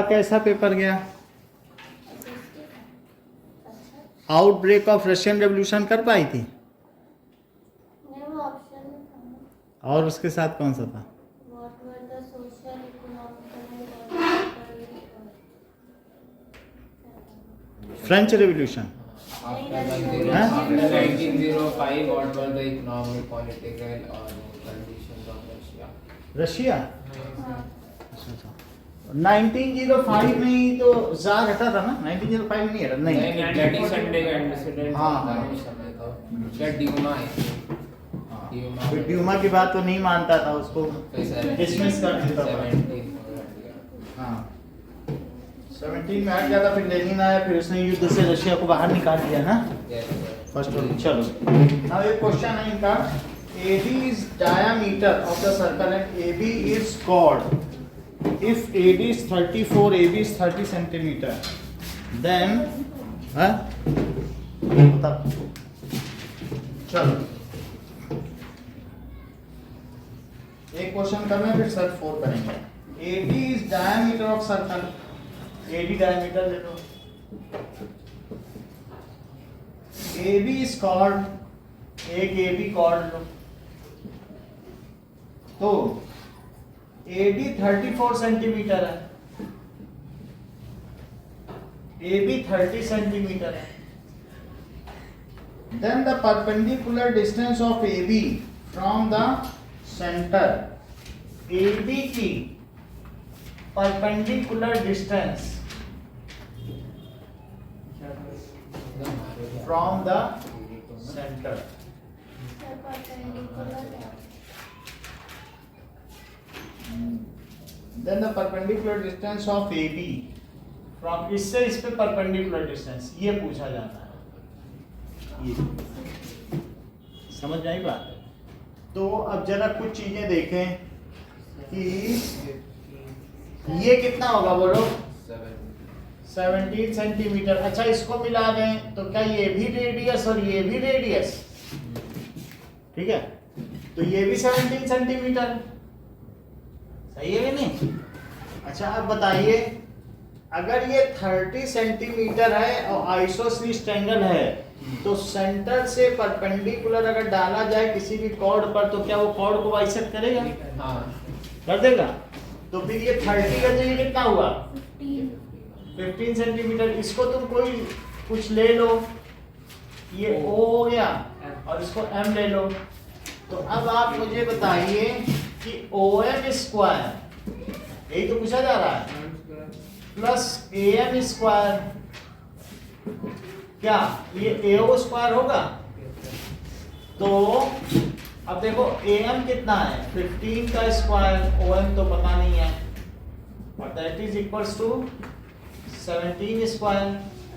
कैसा पेपर गया? Outbreak of Russian revolution कर पाई थी? और उसके साथ कौन सा था? French revolution. After 1905, what were the economic, political or conditions of Russia? Russia 1905 में ही तो जार हटा था ना? 1905 में नहीं हटा, नहीं ब्लडी संडे का इंसिडेंट हाँ, था हाँ। उस समय तो क्या ड्यूमा है फिर ड्यूमा की बात तो नहीं मानता था, उसको डिसमिस कर देता था। 17 हाँ 17 में हट गया था, फिर लेनिन आया, फिर उसने युद्ध से रशिया को बाहर निकाल दिया ना फर्स्ट वन। चलो नाउ एक क्वेश्चन है इनका, AB is diameter of the circle and AB is chord. If AD is 34, AB is 30 centimeter, then बता। चलो एक क्वेश्चन करना है, फिर सर्च 4 करेंगे। AD is diameter of circle, AD diameter ले लो, AB is chord, एक AB chord लो, तो AB 34 सेंटीमीटर है, AB 30 सेंटीमीटर है, then the perpendicular distance of AB from the center, AB की perpendicular distance from the center, then the perpendicular distance of AB from, इससे इस पे perpendicular distance ये पूछा जाता है, ये समझ में आई बात? तो अब जरा कुछ चीजें देखें कि ये कितना होगा, बोलो 17 सेंटीमीटर। अच्छा इसको मिला दें तो क्या ये भी रेडियस और ये भी रेडियस, ठीक है, तो ये भी 17 सेंटीमीटर, सही है कि नहीं? अच्छा अब बताइए, अगर ये 30 सेंटीमीटर है और आइसोसलीस ट्रायंगल है, तो सेंटर से परपेंडिकुलर अगर डाला जाए किसी भी कॉर्ड पर, तो क्या वो कॉर्ड को बाइसेक्ट करेगा? हाँ कर देगा। तो फिर ये 30 का जो ये कितना हुआ 15 सेंटीमीटर, इसको तुम कोई कुछ ले लो, ये O हो गया और इसको M ले लो, तो अब आप मुझे बताइए कि OM स्क्वायर, यही तो पूछा जा रहा है, प्लस AM स्क्वायर, क्या ये AO स्क्वायर होगा? तो अब देखो AM कितना है 15 का स्क्वायर, OM तो पता नहीं है, और that is equals to 17 square,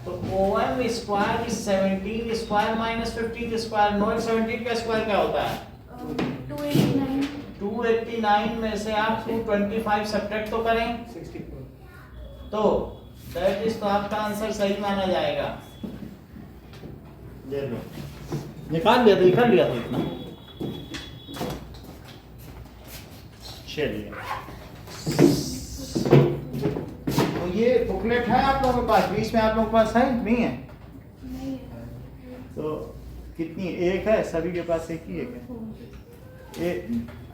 तो OM square is 17 square minus 15 square. No 17 का स्क्वायर क्या होता है? 289। 289 में से आप 225 सब्ट्रैक्ट तो करें, 64, तो दैट इज, तो आपका आंसर सही माना जाएगा। ले लो, निकाल लिया था, कर लिया था इतना। चलिए तो ये बुकलेट है आप लोगों के पास, बीच में आप लोगों के पास है नहीं है? तो कितनी, एक है, सभी के पास एक ही एक है। ये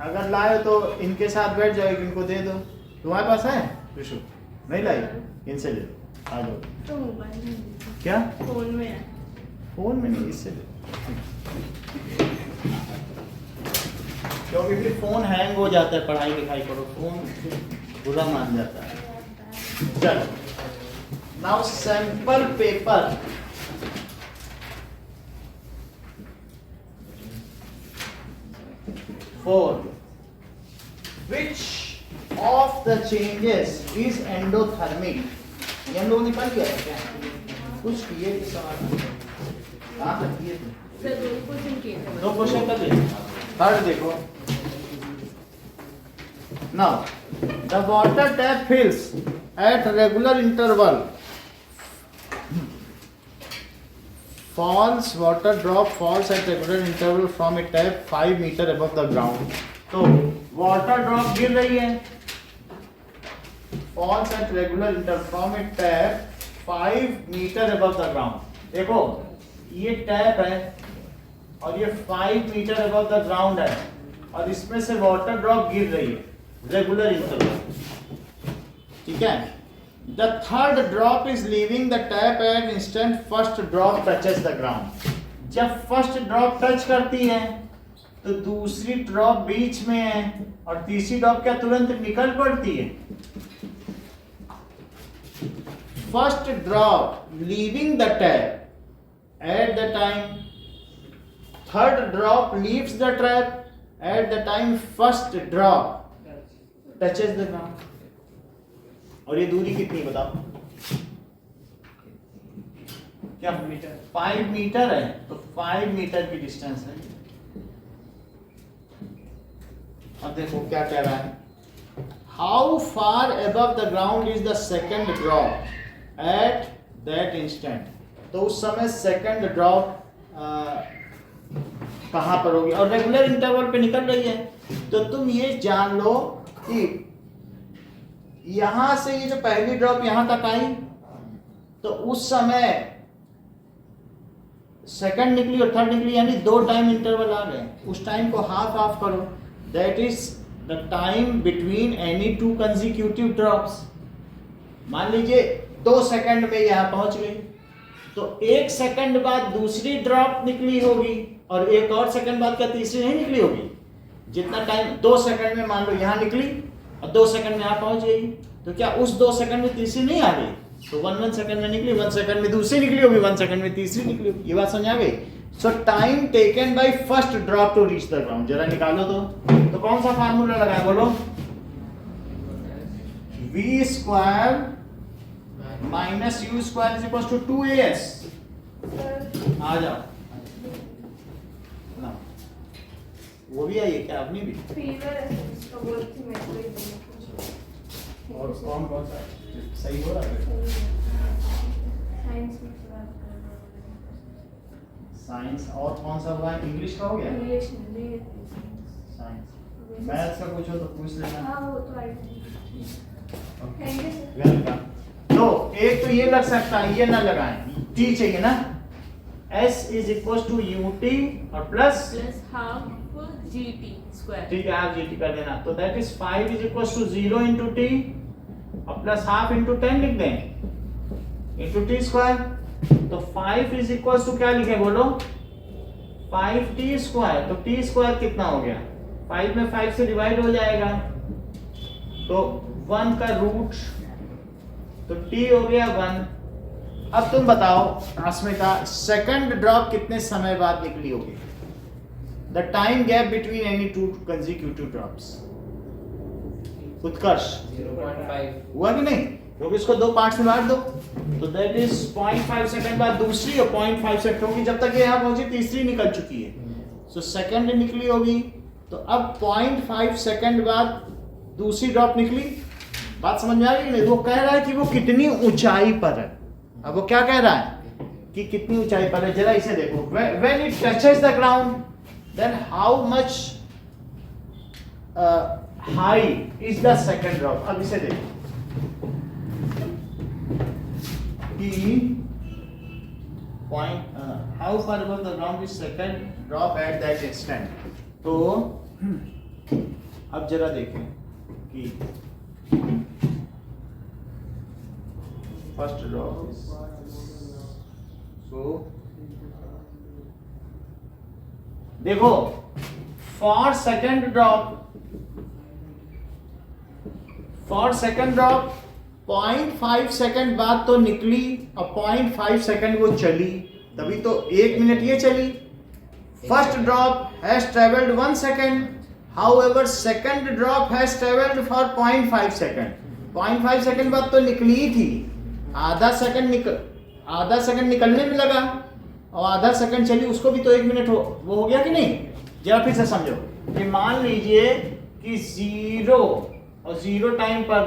अगर लाए तो इनके साथ बैठ जाओ, इनको दे दो। तुम्हारे पास है विशु? नहीं लाई, इनसे ले लो, आ जाओ। तो मोबाइल में, क्या फोन में है। फोन में नहीं, इससे ले, क्योंकि फिर फोन हैंग हो जाता है, पढ़ाई लिखाई करो, फोन बुरा मान जाता है। चलो now sample paper, four, which of the changes is endothermic? ये हम लोगों ने कर लिया था क्या? कुछ किए थे सवाल, कहाँ तक किए थे? सर दो क्वेश्चन किए थे। दो क्वेश्चन कर लिए। थर्ड देखो, now the water tap fills at regular interval, falls, water drop falls at regular interval from a tap 5 meter above the ground। तो वाटर ड्रॉप गिर रही है falls at regular interval from a tap 5 meter above the ground. देखो ये tap है और ये 5 metre above the ground है और इसमें से वाटर ड्रॉप गिर रही है रेगुलर इंटरवल, ठीक है। The third drop is leaving the tap at instant first drop touches the ground. जब फर्स्ट ड्रॉप टच करती है तो दूसरी ड्रॉप बीच में है और तीसरी ड्रॉप क्या तुरंत निकल पड़ती है। First drop leaving the tap at the time, third drop leaves the trap at the time first drop touches the ground. और ये दूरी कितनी बताओ, क्या 5 मीटर है, तो 5 मीटर की डिस्टेंस है। अब देखो क्या कह रहा है, how far above the ground is the second drop at that instant. तो उस समय सेकंड ड्रॉप कहां पर होगी और रेगुलर इंटरवल पे निकल रही है। तो तुम ये जान लो कि यहां से ये जो पहली ड्रॉप यहां तक आई तो उस समय सेकंड निकली और थर्ड निकली, यानी 2 टाइम इंटरवल आ गए। उस टाइम को हाफ हाफ करो, that is the time between any 2 consecutive drops. मान लीजिए 2 सेकंड में यहां पहुंच गई तो 1 सेकंड बाद दूसरी ड्रॉप निकली होगी और 1 और सेकंड बाद क्या तीसरी नहीं निकली होगी। जितना टाइम 2 सेकंड में मान लो यहां निकली और 2 सेकंड में यहां पहुंच गई, तो क्या उस 2 सेकंड में तीसरी नहीं आ गई। तो 1 सेकंड में निकली, 1 सेकंड में दूसरी निकली होगी, 1 सेकंड में तीसरी निकली होगी। ये बात समझ आ गई। So time taken by first drop to reach the ground, जरा निकालो तो कौन सा फार्मूला लगाए बोलो, v square minus U square is equal to 2as। आ जाओ ना, वो भी आई है क्या, अपनी भी फीवर है इसका, बोलती मैं कोई नहीं। और कौन सा सही हो रहा है। साइंस में थोड़ा साइंस और कौन सा हुआ है, इंग्लिश का हो गया, इंग्लिश में साइंस मैथ्स का पूछो तो पूछ लेना। हाँ वो तो आई थैंक यू सर। वेलकम। तो एक तो ये लग सकता है, ये ना लगाएं, टी चाहिए ना, s is equal to ut और प्लस हाफ gt स्क्वायर, ठीक है आप gt कर देना। तो that is 5 is equal to 0 into T और प्लस हाफ इंटू 10 लिख दें इंटू टी स्क्वायर। तो 5 इज इक्वल टू क्या लिखे बोलो, 5t स्क्वायर। तो t स्क्वायर कितना हो गया, 5 में 5 से डिवाइड हो जाएगा तो 1 का रूट, तो t हो गया 1। अब तुम बताओ अस्मिता, सेकंड ड्रॉप कितने समय बाद निकली होगी, the time gap between any 2 consecutive drops. Utkarsh 0.5 हुआ कि नहीं, क्योंकि इसको 2 पार्ट्स में बांट दो, तो दैट इज 0.5 सेकंड बाद दूसरी और 0.5 सेकंड, क्योंकि जब तक ये यहाँ पहुंची तीसरी निकल चुकी है, सो सेकंड निकली होगी। तो अब 0.5 सेकंड बाद दूसरी ड्रॉप निकली। बात समझ में आ रही है नहीं, वो कह रहा है कि वो कितनी ऊंचाई पर है। अब वो क्या कह रहा है कि कितनी ऊंचाई पर है, जरा इसे देखो, when it touches the ground then how much high is the second drop। अब इसे देखो कि point how far above the ground is second drop at that instant। तो अब जरा देखें कि first drop is so देखो for second drop 0.5 सेकंड बाद तो निकली और 0.5 सेकंड वो चली, तभी तो 1 मिनट ये चली। First drop has travelled 1 second, however second drop has travelled for 0.5 second. 0.5 second बाद तो निकली ही थी, आधा सेकंड निकलने में लगा और आधा सेकंड चली, उसको भी तो 1 मिनट वो हो गया कि नहीं। जरा फिर से समझो कि मान लीजिए कि 0 और 0 टाइम पर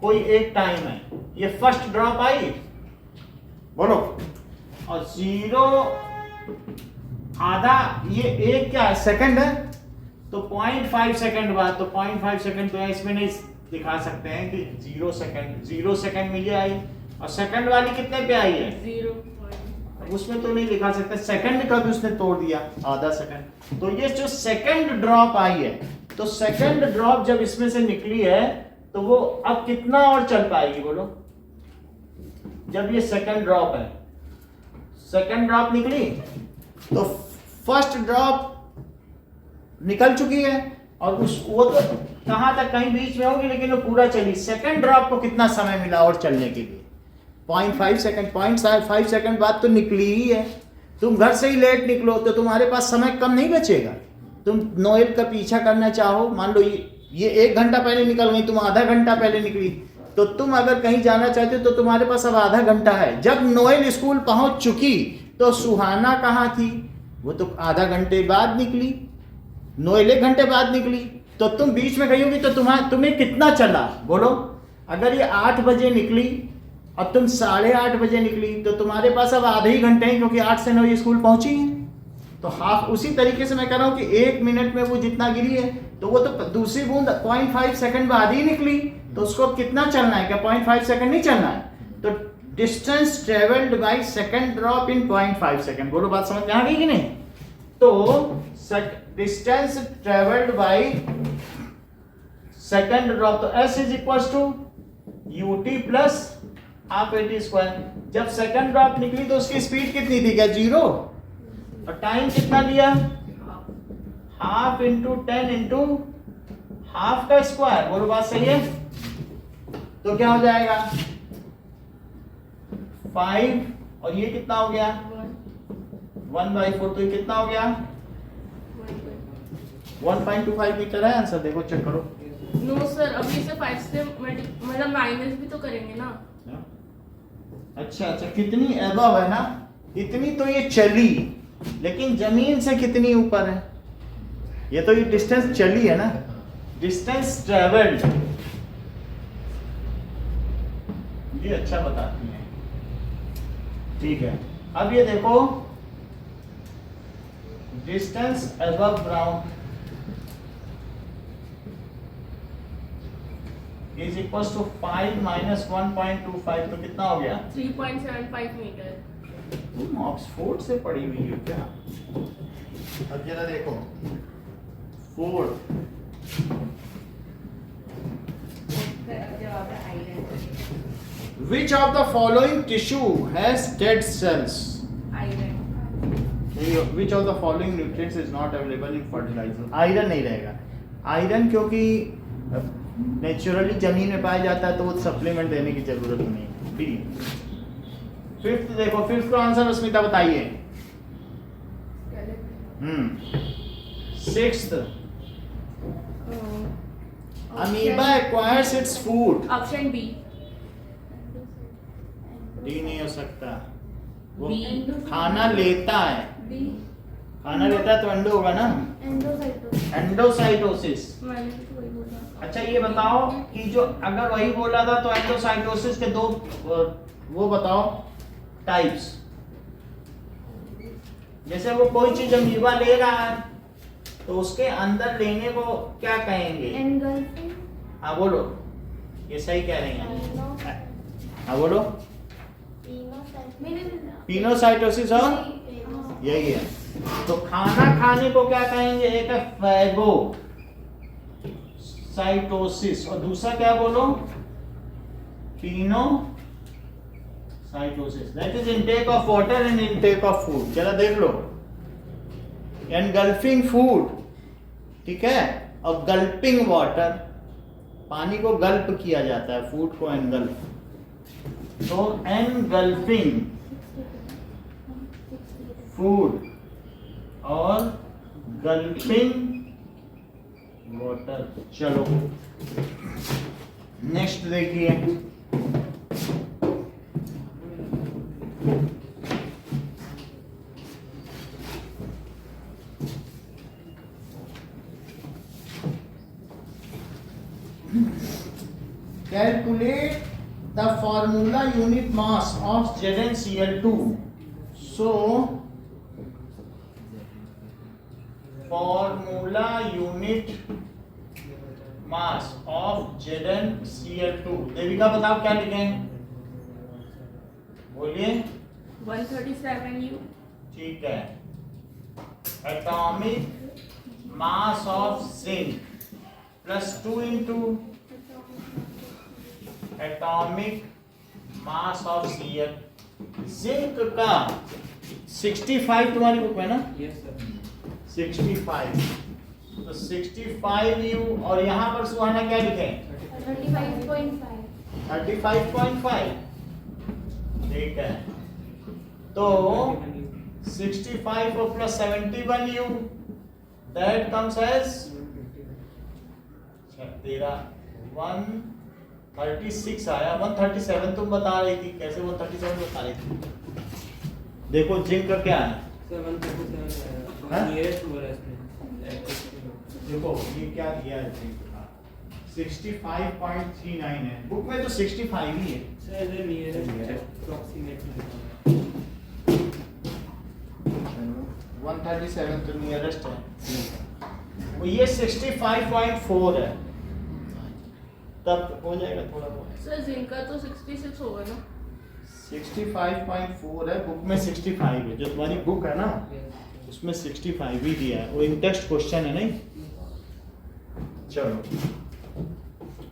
कोई एक टाइम है, ये फर्स्ट ड्रॉप आई बोलो, और 0 आधा, ये एक क्या है सेकंड है, तो 0.5 सेकंड बाद, तो 0.5 सेकंड तो है इसमें नहीं, दिखा सकते हैं कि 0 सेकंड में ये आई, और सेकंड वाली कितने पे आई है 0.5। उसमें तो नहीं दिखा सकते, सेकंड का भी उसने तोड़ दिया, आधा सेकंड। तो ये जो सेकंड ड्रॉप आई है, तो सेकंड ड्रॉप जब इसमें से निकली है तो वो अब कितना और चल पाएगी बोलो? जब ये सेकंड ड्रॉप है, सेकंड ड्रॉप निकली तो फर्स्ट ड्रॉप निकल चुकी है, और उस वो तो कहां तक, कहीं बीच में होगी, लेकिन वो पूरा चली। सेकंड ड्रॉप को कितना समय मिला और चलने के लिए? 0.5 सेकंड, 0.5 सेकंड बाद तो निकली ही है। तुम घर से ही लेट निकलो तो तुम्हारे पास समय कम नहीं बचेगा। तुम नोएल का पीछा करना चाहो, मान लो ये 1 घंटा पहले निकल गई, तुम आधा घंटा पहले निकली, तो तुम अगर कहीं जाना चाहते हो तो तुम्हारे पास अब आधा घंटा है। जब नोएल स्कूल पहुंच चुकी तो सुहाना कहाँ थी? वो तो आधा घंटे बाद निकली, नोएल 1 घंटे बाद निकली, तो तुम बीच में गई होगी तो तुम्हें कितना चला बोलो? अगर ये 8 बजे निकली और तुम 8:30 बजे निकली तो तुम्हारे पास अब आधे ही घंटे हैं, क्योंकि 8 से 9 ये स्कूल पहुंची है। तो हाफ उसी तरीके से मैं कह रहा हूं कि 1 मिनट में वो जितना गिरी है, तो वो तो दूसरी बूंद 0.5 सेकंड बाद ही निकली, तो उसको कितना चलना है? क्या 0.5 सेकंड नहीं चलना है? तो distance travelled by second drop in 0.5 second. बोलो बात समझ में आ गई कि नहीं? तो distance travelled by second drop, तो S is equal to UT plus half AT square. जब सेकंड ड्रॉप निकली तो उसकी स्पीड कितनी थी? क्या 0? और टाइम कितना लिया? हाफ इंटू 10 इंटू हाफ का स्क्वायर। बोलो बात सही है? तो क्या हो जाएगा 5, और ये कितना हो गया 1/4, तो ये कितना हो गया 1.25 मीटर है आंसर। देखो चेक करो। नो सर, अभी से 5 से मतलब माइनस भी तो करेंगे ना। अच्छा, कितनी एबव है ना, इतनी तो ये चली, लेकिन जमीन से कितनी ऊपर है? ये तो ये डिस्टेंस चली है ना, डिस्टेंस ट्रेवल्ड, ये अच्छा बताती है। ठीक है, अब ये देखो distance above ground is equal to 5 minus 1.25, तो कितना हो गया 3.75 मीटर। तुम ऑक्सफोर्ड से पढ़ी हुई हो क्या? अब जरा देखो 4, जवाब है iron. which of the following tissue has dead cells? Iron. Which of the following nutrients is not available in fertilizer? Iron नहीं रहेगा। आयरन क्योंकि नेचुरली जमीन में पाया जाता है, तो वो सप्लीमेंट देने की जरूरत नहीं है। ठीक, फिफ्थ देखो, फिफ्थ का आंसर अस्मिता बताइए। Sixth, amoeba acquires its food. Option B. D नहीं हो सकता, वो बी। खाना लेता है, बी। खाना लेता है तो अंडो होगा ना, एंडोसाइटोसिस। मैंने तो वही बोला। अच्छा ये बताओ कि जो अगर वही बोला था तो एंडोसाइटोसिस के 2 वो बताओ टाइप्स। जैसे वो कोई चीज अमीबा ले रहा है तो उसके अंदर लेने को क्या कहेंगे? हाँ बोलो, ये सही कह रही हैं। हाँ बोलो, पिनोसाइटोसिस और यही है। तो खाना खाने को क्या कहेंगे? एक है फैगो साइटोसिस, और दूसरा क्या बोलो? Pinocytosis. That is intake of water and intake of food. चलो देख लो, एनगल्फिंग फूड, ठीक है, और गल्पिंग वाटर, पानी को गल्प किया जाता है, फूड को एनगल्फ। तो एनगल्फिंग फूड और गल्पिंग वाटर। चलो नेक्स्ट देखिए, calculate the formula unit mass of ZnCl2. So formula unit mass of ZnCl2। Devika बताओ क्या लिखें, बोलिए। 137 U। ठीक है, atomic mass of zinc plus 2 into atomic mass of Cl। Zinc का 65 तुम्हारी बुक में ना, Yes, sir. 65, तो 65 U और यहाँ पर सुहाना क्या लिखे, 35.5। 35.5। ठीक है, तो 65 और plus 71 U that comes as तेरा 136 आया। 137 तुम बता रही थी, कैसे 137 बता रही थी? देखो जिंक का क्या है, 737 हाँ? nearest to rest में. देखो ये क्या दिया है जिंक का, 65.39 है, बुक में तो 65 ही है। Sir, the nearest approximate. 137 तो नियरेस्ट है, वो ये 65.4 है, तब हो जाएगा थोड़ा बहुत। सर जिंक का तो 66 होगा ना। 65.4 है, बुक में 65 है, जो तुम्हारी बुक है ना Yes. उसमें 65 ही दिया है, वो इन टेक्स्ट क्वेश्चन है नहीं। चलो,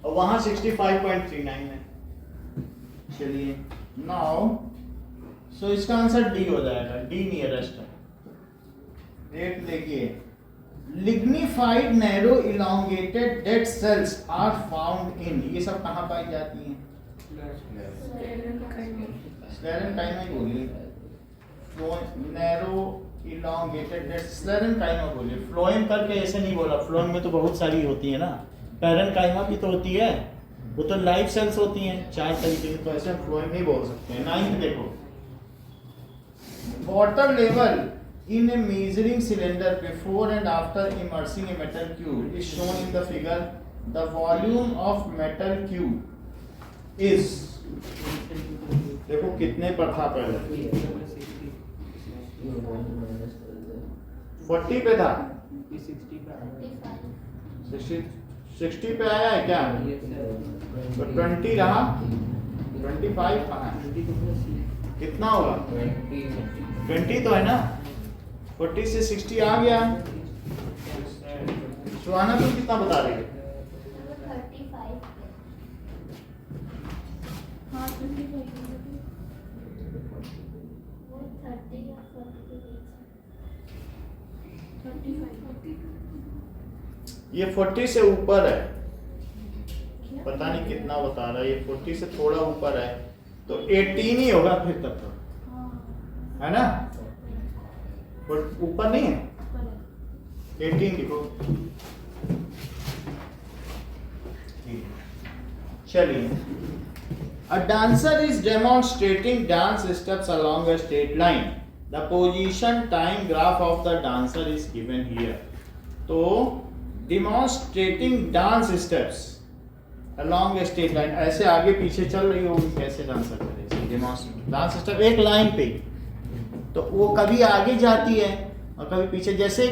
और वहां 65.39 है। चलिए नाउ, सो इसका आंसर डी हो जाएगा, डी नियरेस्ट है। रेट देखिए, lignified narrow elongated dead cells are found in, ये सब कहाँ पाई जाती हैं? स्लेरेनकाइमा ही बोलिए, नैरो इलोंगेटेड डेड स्लेरेनकाइमा बोलिए। फ्लोएम करके ऐसे नहीं बोला, फ्लोएम में तो बहुत सारी होती है ना, पैरेनकाइमा भी तो होती है, वो तो लाइव सेल्स होती हैं 4 तरीके की, तो ऐसे फ्लोएम नहीं बोल सकते हैं। 9th देखो, water level in a measuring cylinder before and after immersing a metal cube is shown in the figure. The volume of metal cube is, देखो कितने पर था पहले, 40 पे था, 60 पे आया है क्या? तो 20 रहा, 25 कहाँ है? कितना होगा? 20 तो है ना, 40 से 60 आ गया। सुहाना तुम कितना बता रही है? 35। हाँ 35। वो 30 या 40 के बीच है। 35। ये 40 से ऊपर है, पता नहीं कितना बता रहा है, ये 40 से थोड़ा ऊपर है, तो 18 ही होगा फिर तब तो, है ना? ऊपर नहीं है, 18 लिखो। चलिए, a dancer is demonstrating dance steps along a straight line. The position time graph of the dancer is given here. तो demonstrating dance steps along a straight line, ऐसे आगे पीछे चल रही होगी, कैसे डांसर करेगी? डांस स्टेप एक लाइन पे, तो वो कभी आगे जाती है और कभी पीछे, जैसे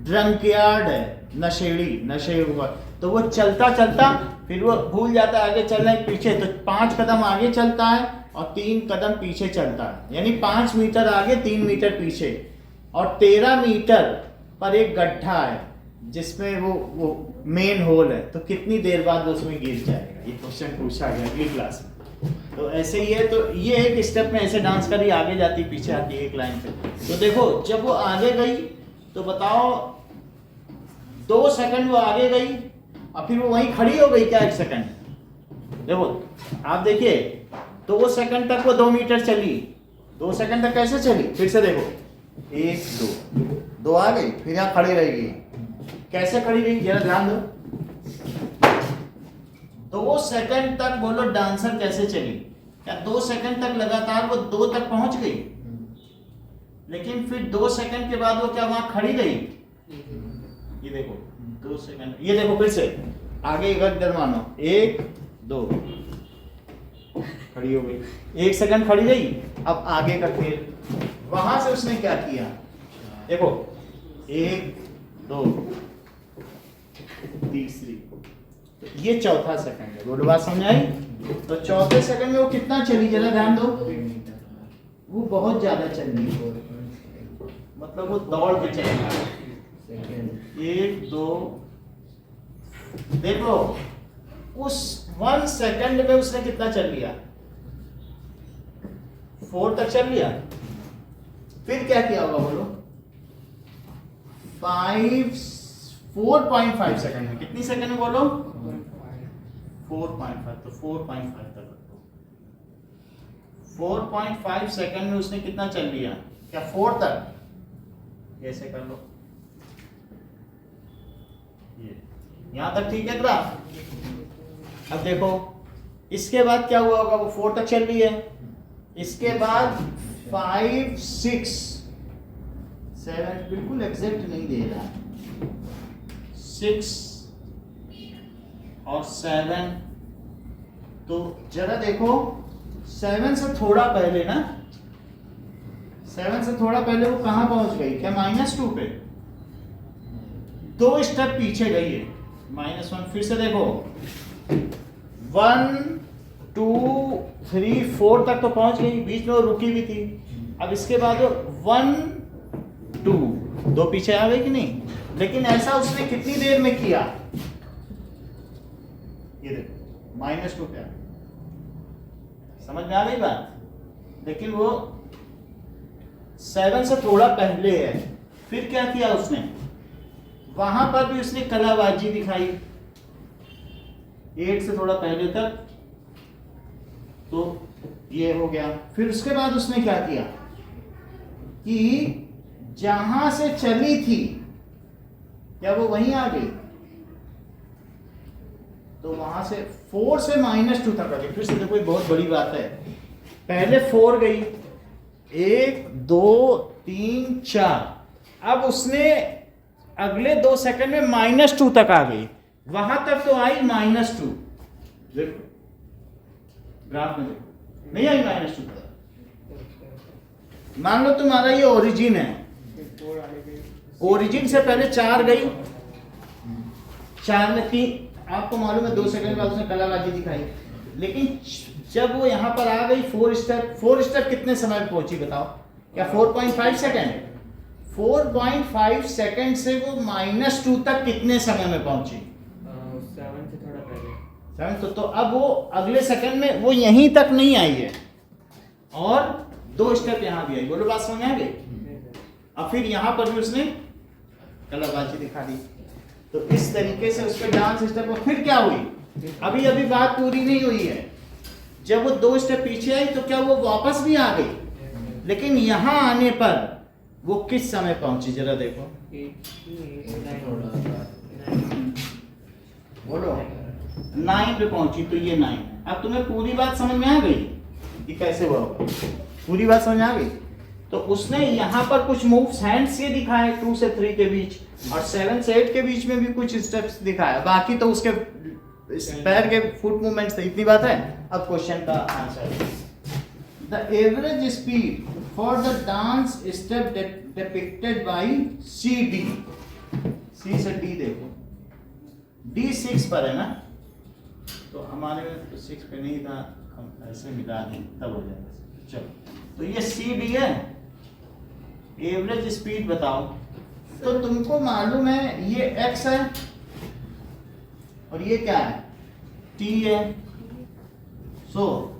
ड्रंकयार्ड है, नशे हुआ, तो वो चलता चलता फिर वो भूल जाता है आगे चलना है पीछे, तो 5 कदम आगे चलता है और 3 कदम पीछे चलता है, यानी 5 मीटर आगे 3 मीटर पीछे, और 13 मीटर पर एक गड्ढा है जिसमें वो मेन होल है, तो कितनी देर बाद वो उसमें गिर जाएगा? ये क्वेश्चन पूछा गया अगली क्लास में। तो ऐसे ही है, तो ये एक स्टेप में ऐसे डांस करी, आगे जाती पीछे आती है एक लाइन पे। तो देखो जब वो आगे गई तो बताओ 2 सेकंड वो आगे गई और फिर वो वहीं खड़ी हो गई क्या 1 सेकंड? देखो आप देखिए 2 सेकंड तक वो 2 मीटर चली, 2 सेकंड तक कैसे चली? फिर से देखो 1 2 आ गई, फिर यहाँ खड़ी रहेगी, कैसे खड़ी रही जरा ध्यान दो। 2 सेकंड तक बोलो डांसर कैसे चली? क्या 2 सेकंड तक लगातार वो 2 तक पहुंच गई, लेकिन फिर 2 सेकंड के बाद वो क्या वहां खड़ी रही? ये देखो 2 सेकंड, ये देखो फिर से आगे इधर मानो 1 2 खड़ी हो गई, 1 सेकंड खड़ी रही, अब आगे का खेल। वहां से उसने क्या किया? देखो 1 2 तीसरी तो ये चौथा सेकंड है। बोलो बात समझ आई? तो चौथे सेकंड में वो कितना चली, जरा ध्यान दो। वो बहुत ज्यादा चल रही है, मतलब वो दौड़ के चली। 1 2 देख लो, उस 1 सेकंड में उसने कितना चल लिया? 4 तक चल लिया। फिर क्या किया होगा बोलो? 4.5 सेकंड में। कितनी सेकंड में बोलो? 4.5। तो 4.5 तक रखो। 4.5 सेकंड में उसने कितना चल लिया? क्या 4 तक? ऐसे कर लो, ये यहां तक ठीक है ग्राफ। अब देखो इसके बाद क्या हुआ होगा? वो 4 तक चल रही है। इसके बाद 5 6 7, बिल्कुल एग्जैक्ट नहीं दे रहा, 6 और 7। तो जरा देखो 7 से थोड़ा पहले ना, 7 से थोड़ा पहले वो कहां पहुंच गई? क्या -2 पे? 2 स्टेप पीछे गई है, -1। फिर से देखो 1 2 3 4 तक तो पहुंच गई, बीच में वो रुकी भी थी। अब इसके बाद 1 2 2 पीछे आ गई कि नहीं? लेकिन ऐसा उसने कितनी देर में किया? ये देखो -2 पे आ गई। समझ में आ गई बात? लेकिन वो 7 से थोड़ा पहले है। फिर क्या किया उसने? वहां पर भी उसने कलाबाजी दिखाई 8 से थोड़ा पहले तक। तो ये हो गया। फिर उसके बाद उसने क्या किया कि जहां से चली थी, क्या वो वहीं आ गई? तो वहां से 4 से -2 तक आ गई। फिर से देखो, बहुत बड़ी बात है। पहले 4 गई, 1 2 3 4। अब उसने अगले 2 सेकंड में -2 तक आ गई। वहां तक तो आई -2। देखो ग्राफ में, देखो नहीं आई -2 तक। मान लो तुम्हारा ये ओरिजिन है, ओरिजिन से पहले 4 गई, 4 में 3, आपको मालूम है 2 सेकंड बाद उसने कलाबाजी दिखाई। लेकिन जब वो यहां पर आ गई 4 स्टेप कितने समय में पहुंची बताओ? क्या 4.5 सेकंड? 4.5 सेकंड से वो -2 तक कितने समय में पहुंची? 7 से थोड़ा पहले। 7। तो अब वो अगले सेकंड में वो यहीं तक नहीं आई है, और 2 स्टेप यहां भी आई। बोलो बात समझ आ गई? अब फिर यहां पर भी उसने कलाबाजी दिखा दी। तो इस तरीके से उसके डांस स्टेप। और फिर क्या हुई? अभी बात पूरी नहीं हुई है। जब वो 2 स्टेप पीछे आई तो क्या वो वापस भी आ गई? लेकिन यहां आने पर वो किस समय पहुंची? जरा देखो, बोलो 9 पे पहुंची। तो ये 9 है। अब तुम्हें पूरी बात समझ में आ गई कि कैसे हुआ होगा? पूरी बात समझ आ गई? तो उसने यहाँ पर कुछ मूव्स हैंड से दिखाए 2 से 3 के बीच, और 7 से 8 के बीच में भी कुछ स्टेप्स दिखाया। बाकी तो उसके पैर के फुट मूवमेंट्स थे। इतनी बात है। अब क्वेश्चन का answer, the average speed for the dance step depicted bye CD। C से D देखो, D 6 पर है ना, तो हमारे में तो 6 पे नहीं था, हम ऐसे मिला दें तब हो जाएगा। चलो, तो ये CD है। एवरेज स्पीड बताओ। तो तुमको मालूम है ये x है और ये क्या है? t है। सो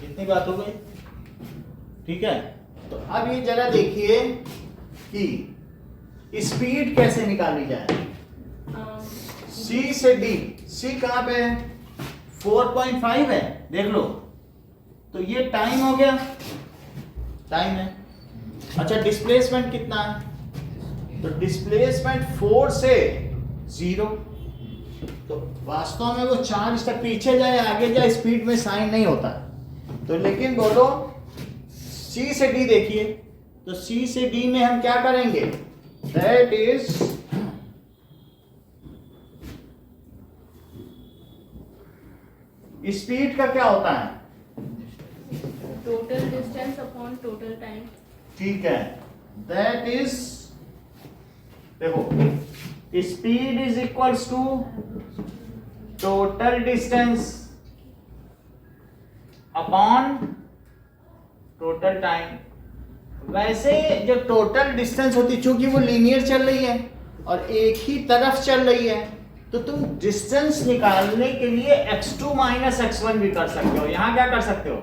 इतनी बात हो गई, ठीक है। तो अब ये जरा देखिए कि स्पीड कैसे निकाली जाए। C से D, C कहां पे है? 4.5 है, देख लो। तो ये टाइम हो गया, टाइम है। अच्छा, डिस्प्लेसमेंट कितना है? तो डिस्प्लेसमेंट 4 से 0। तो वास्तव में वो 4 स्टेप पीछे जाए आगे जाए, स्पीड में साइन नहीं होता। तो लेकिन बोलो C से D देखिए। तो C से D में हम क्या करेंगे? दैट इज स्पीड का क्या होता है? Total distance upon total time. ठीक है, दैट इज, देखो speed is equals to total distance upon total time. वैसे जो टोटल डिस्टेंस होती है, चूंकि वो लीनियर चल रही है और एक ही तरफ चल रही है, तो तुम डिस्टेंस निकालने के लिए x2 माइनस x1 भी कर सकते हो। यहां क्या कर सकते हो,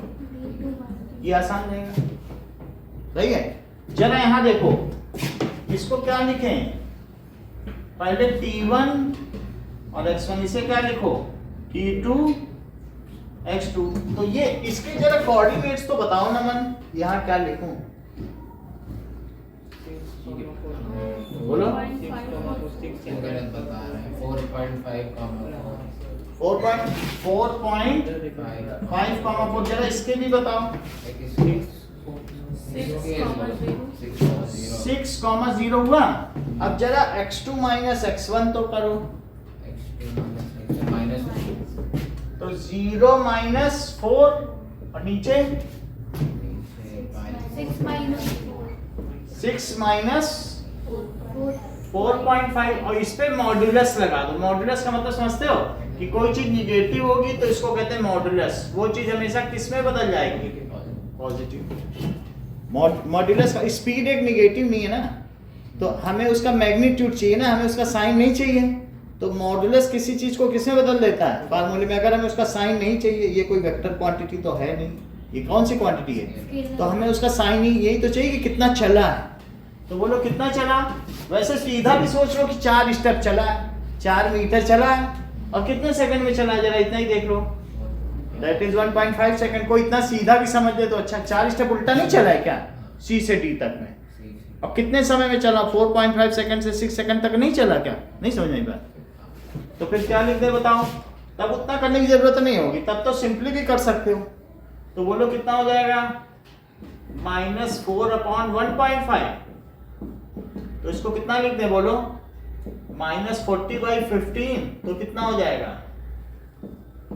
ये आसान रहेगा। सही है। जरा यहां देखो, इसको क्या लिखें, पहले t1 और x1, इसे क्या लिखो t2 x2। तो ये इसके जरा कोऑर्डिनेट्स तो बताओ ना मन, यहाँ क्या लिखूं, बोलो। गलत बता रहे हैं। 4.5 4.5 कॉमा 4, जरा इसके भी बताओ। 6,0 हुआ। अब जरा x2 माइनस x1 तो करो, तो 0 माइनस 4 और नीचे 6 माइनस 4.5 और इस पे मॉड्यूलस लगा दो। मॉड्यूलस का मतलब समझते हो कि कोई चीज निगेटिव होगी तो इसको कहते हैं मॉड्यूलस। वो चीज हमेशा किस में बदल जाएगी, पॉजिटिव। मॉड्यूलस का स्पीड एक निगेटिव नहीं है ना, तो हमें उसका मैग्नीट्यूड चाहिए ना, हमें उसका साइन नहीं चाहिए। तो मॉड्यूलस किसी चीज को किस में बदल देता है, फार्मूले में। अगर हमें उसका साइन नहीं चाहिए, ये कोई वेक्टर क्वांटिटी तो है नहीं, ये कौन सी क्वांटिटी है, तो हमें उसका साइन ही यही तो चाहिए कि कितना चला है। तो बोलो कितना चला। वैसे सीधा भी सोच लो कि 4 स्टेप चला है, 4 मीटर चला है, और कितने सेकंड में चला है, जरा इतना ही देख लो, दैट इज 1.5 सेकंड। कोई इतना सीधा भी समझ ले तो अच्छा। 4 स्टेप उल्टा नहीं चला है क्या, C से D तक में। अब कितने समय में चला, 4.5 सेकंड से 6 सेकंड तक नहीं चला क्या, नहीं समझ नहीं पाया। तो फिर क्या लिख दे बताओ, तब उतना करने की जरूरत नहीं होगी, तब तो सिंपली भी कर सकते हो। तो बोलो कितना हो जाएगा, -4/1.5। तो इसको कितना लिख दे बोलो, -40/15। तो कितना हो जाएगा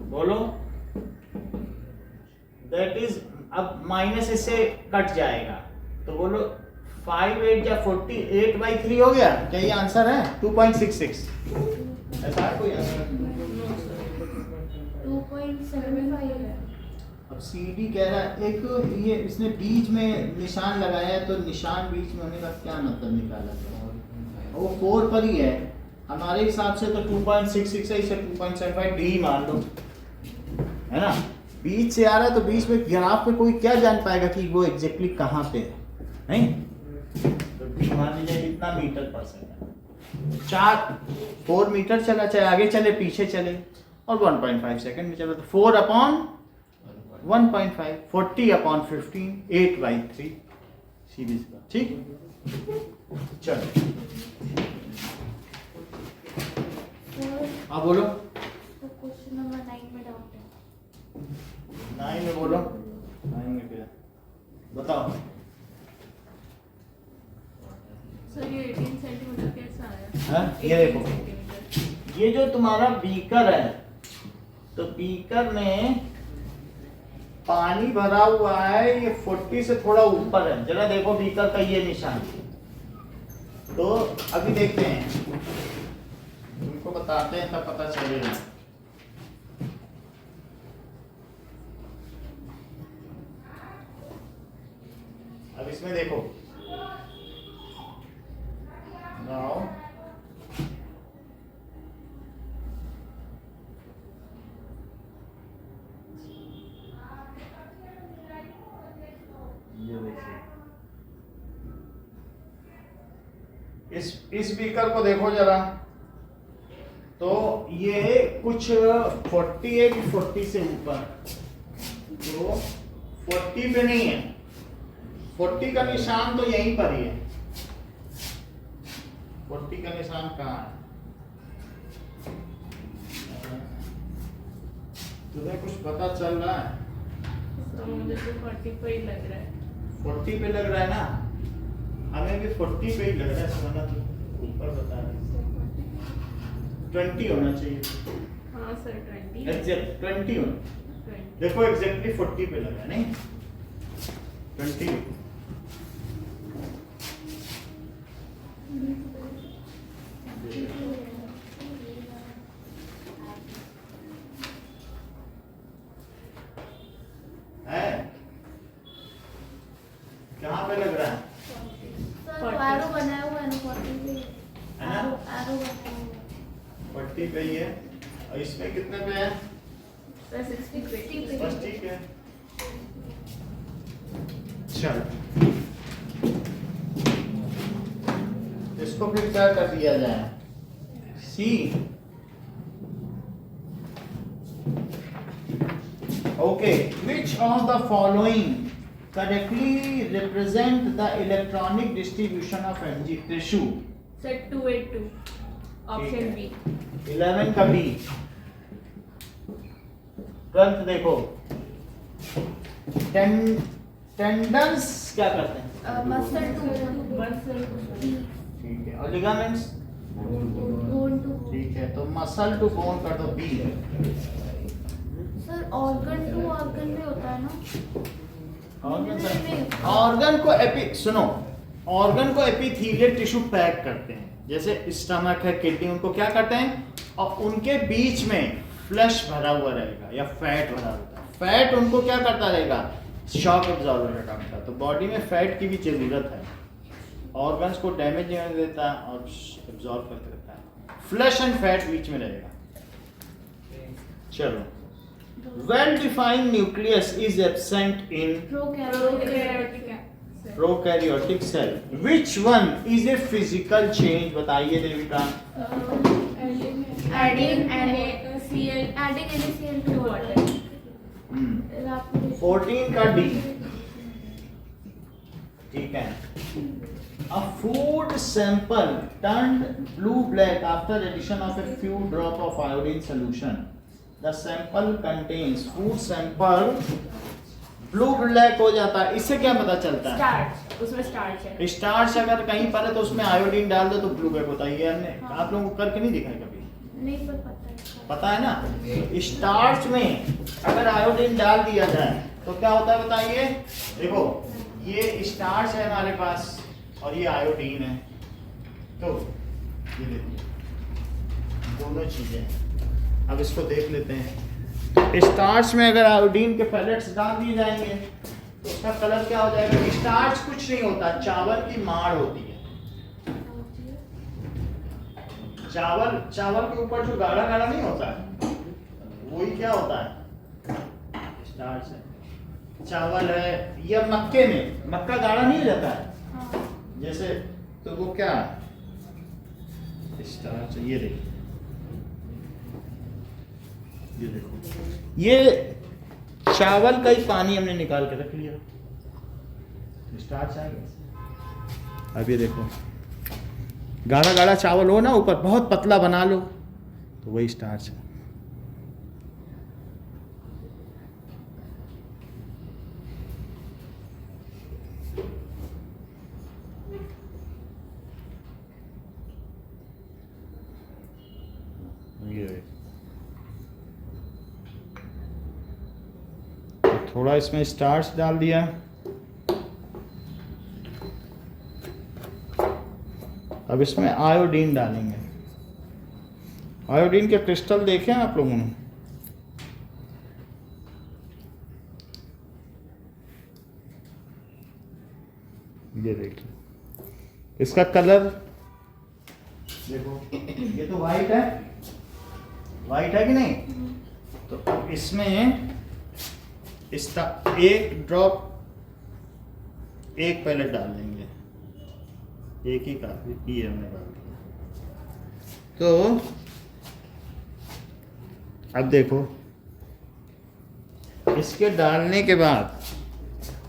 बोलो, दैट इज, अब माइनस इससे कट जाएगा, तो बोलो 5 8 या 40, 8/3 हो गया। क्या ये आंसर है 2.66? ऐसा है कोई आंसर? 2.75 है। अब CD कह रहा है, एक ये इसने बीच में निशान लगाया है, तो निशान बीच में होने का क्या मतलब निकाला था, वो 4 पर ही है हमारे हिसाब से, तो 2.66 है, इसे 2.75 D मान लो, है ना। बीच से आ रहा है तो बीच में ग्राफ पे कोई क्या जान पाएगा कि वो एग्जैक्टली कहाँ पे है, नहीं। तो D मान लीजिए कितना मीटर पर सेकंड, 4 मीटर चला, चाहे आगे चले पीछे चले, और 1.5 सेकंड में चला, तो 4/1.5, 40/15, 8/3, सीधी सी बात। ठीक, चलो हाँ बोलो। तो क्वेश्चन नंबर 9 में डाउट है। 9 में बोलो, 9 में क्या बताओ। सर ये 18 सेंटीमीटर कैसा आया? हाँ, ये देखो, ये जो तुम्हारा बीकर है, तो बीकर में पानी भरा हुआ है, ये 40 से थोड़ा ऊपर है। जरा देखो बीकर का ये निशान, तो अभी देखते हैं, तुमको बताते हैं तब पता चलेगा। अब इसमें देखो, नाउ ये देखिए, इस बीकर को देखो जरा, तो ये कुछ 40 है कि 40 से ऊपर, तो 40 पे नहीं है, 40 का निशान तो यहीं पर ही है। 40 का निशान कहाँ है, तुम्हें कुछ पता चल रहा है? तो मुझे तो 40 पे ही लग रहा है। 40 पे लग रहा है ना, हमें भी 40 पे ही लग रहा है, समझना तो ऊपर बता रहे 20 होना चाहिए। हाँ सर 20। एग्जैक्ट 20 होना, 20। देखो एग्जैक्टली 40 पे लगा नहीं, 20। कहाँ पे लग रहा है? सर एरो बनाया हुआ है ना 40 पे, है ना? एरो बनाया हुआ है। पट्टी पे ही है और इसमें कितने पे है? सर 60 पे। बस ठीक है। चल इसको फिर क्या कर दिया जाए? सी okay, which of the following correctly represent the electronic distribution of energy tissue? Sir 282 option B. 11 का बी। 12th देखो, टेंडन्स क्या करते हैं? मसल टू ठीक है, और लिगामेंट्स? Bone to. ठीक है, तो मसल टू बोन कर दो B. Sir organ to organ में होता है ना? ऑर्गन को सुनो, ऑर्गन को एपिथेलियल टिश्यू पैक करते हैं। जैसे स्टमक है, किडनी, उनको क्या करते हैं? और उनके बीच में फ्लैश भरा हुआ रहेगा या फैट भरा होता है। फैट उनको क्या करता रहेगा? शॉक एब्जॉर्बर का काम करता है। तो बॉडी में फैट की भी जरूरत है, ऑर्गन्स को डैमेज नहीं होने देता और एब्जॉर्ब करते रहता है। फ्लैश एंड फैट बीच में रहेगा। चलो, well defined nucleus is absent in prokaryotic cell. Which one is a physical change? बताइए Devika. Adding NaCl to water. 14 का डी। ठीक है। A food sample turned blue black after addition of a few drop of iodine solution. The sample contains food sample blue black हो जाता है। इससे क्या पता चलता है? स्टार्च, उसमें स्टार्च है। स्टार्च अगर कहीं पर है तो उसमें आयोडीन डाल दो तो ब्लू ब्लैक होता है। ये हमने आप लोगों को करके नहीं दिखाया कभी? नहीं पर पता है। पता है ना? स्टार्च में अगर आयोडीन डाल दिया जाए तो क्या होता है बताइए? देखो, ये स्टार्च है हमारे पास और ये आयोडीन है, तो ये देखिए दोनों चीजें। अब इसको देख लेते हैं। स्टार्च में अगर आयोडीन के पैलेट्स डाल दिए जाएंगे तो उसका कलर क्या हो जाएगा? स्टार्च कुछ नहीं होता, चावल की माड़ होती है। चावल के ऊपर जो गाढ़ा गाढ़ा नहीं होता है, वही क्या होता है? स्टार्च है। चावल है या मक्के में, मक्का गाढ़ा नहीं रहता है जैसे, तो वो क्या स्टार्च। ये देखिए, ये देखो, ये चावल का ही पानी हमने निकाल के रख लिया, स्टार्च आएगा। अब ये देखो, गाढ़ा गाढ़ा चावल हो ना, ऊपर बहुत पतला बना लो तो वही स्टार्च है। ये थोड़ा इसमें स्टार्च डाल दिया, अब इसमें आयोडीन डालेंगे। आयोडीन के क्रिस्टल देखे आप लोगों ने? ये देखिए, इसका कलर देखो, ये तो वाइट है, वाइट है कि नहीं? तो अब इसमें इसका एक ड्रॉप, एक पैलेट डाल देंगे, एक ही काफी है हमने डाल दिया। तो अब देखो, इसके डालने के बाद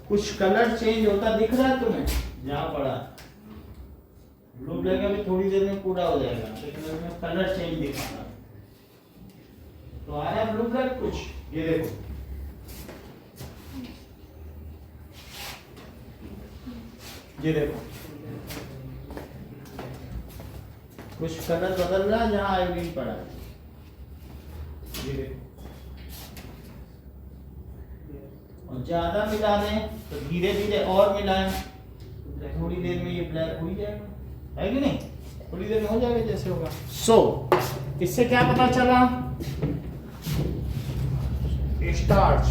कुछ कलर चेंज होता दिख रहा है तुम्हें? जहाँ पड़ा ब्लू ब्लैक अभी थोड़ी देर में पूरा हो जाएगा, लेकिन उसमें कलर चेंज दिख रहा है। तो आया ब्लू ब्लैक कुछ, ये देखो, ये देखो, कुछ कलर बदल रहा है जहाँ आयोडीन पड़ा है। ये देखो, और ज्यादा मिला दें तो धीरे धीरे और मिलाएं, थोड़ी देर में ये ब्लैक हो ही जाएगा, है कि नहीं? थोड़ी देर में हो जाएगा जैसे होगा। इससे क्या पता चला? स्टार्च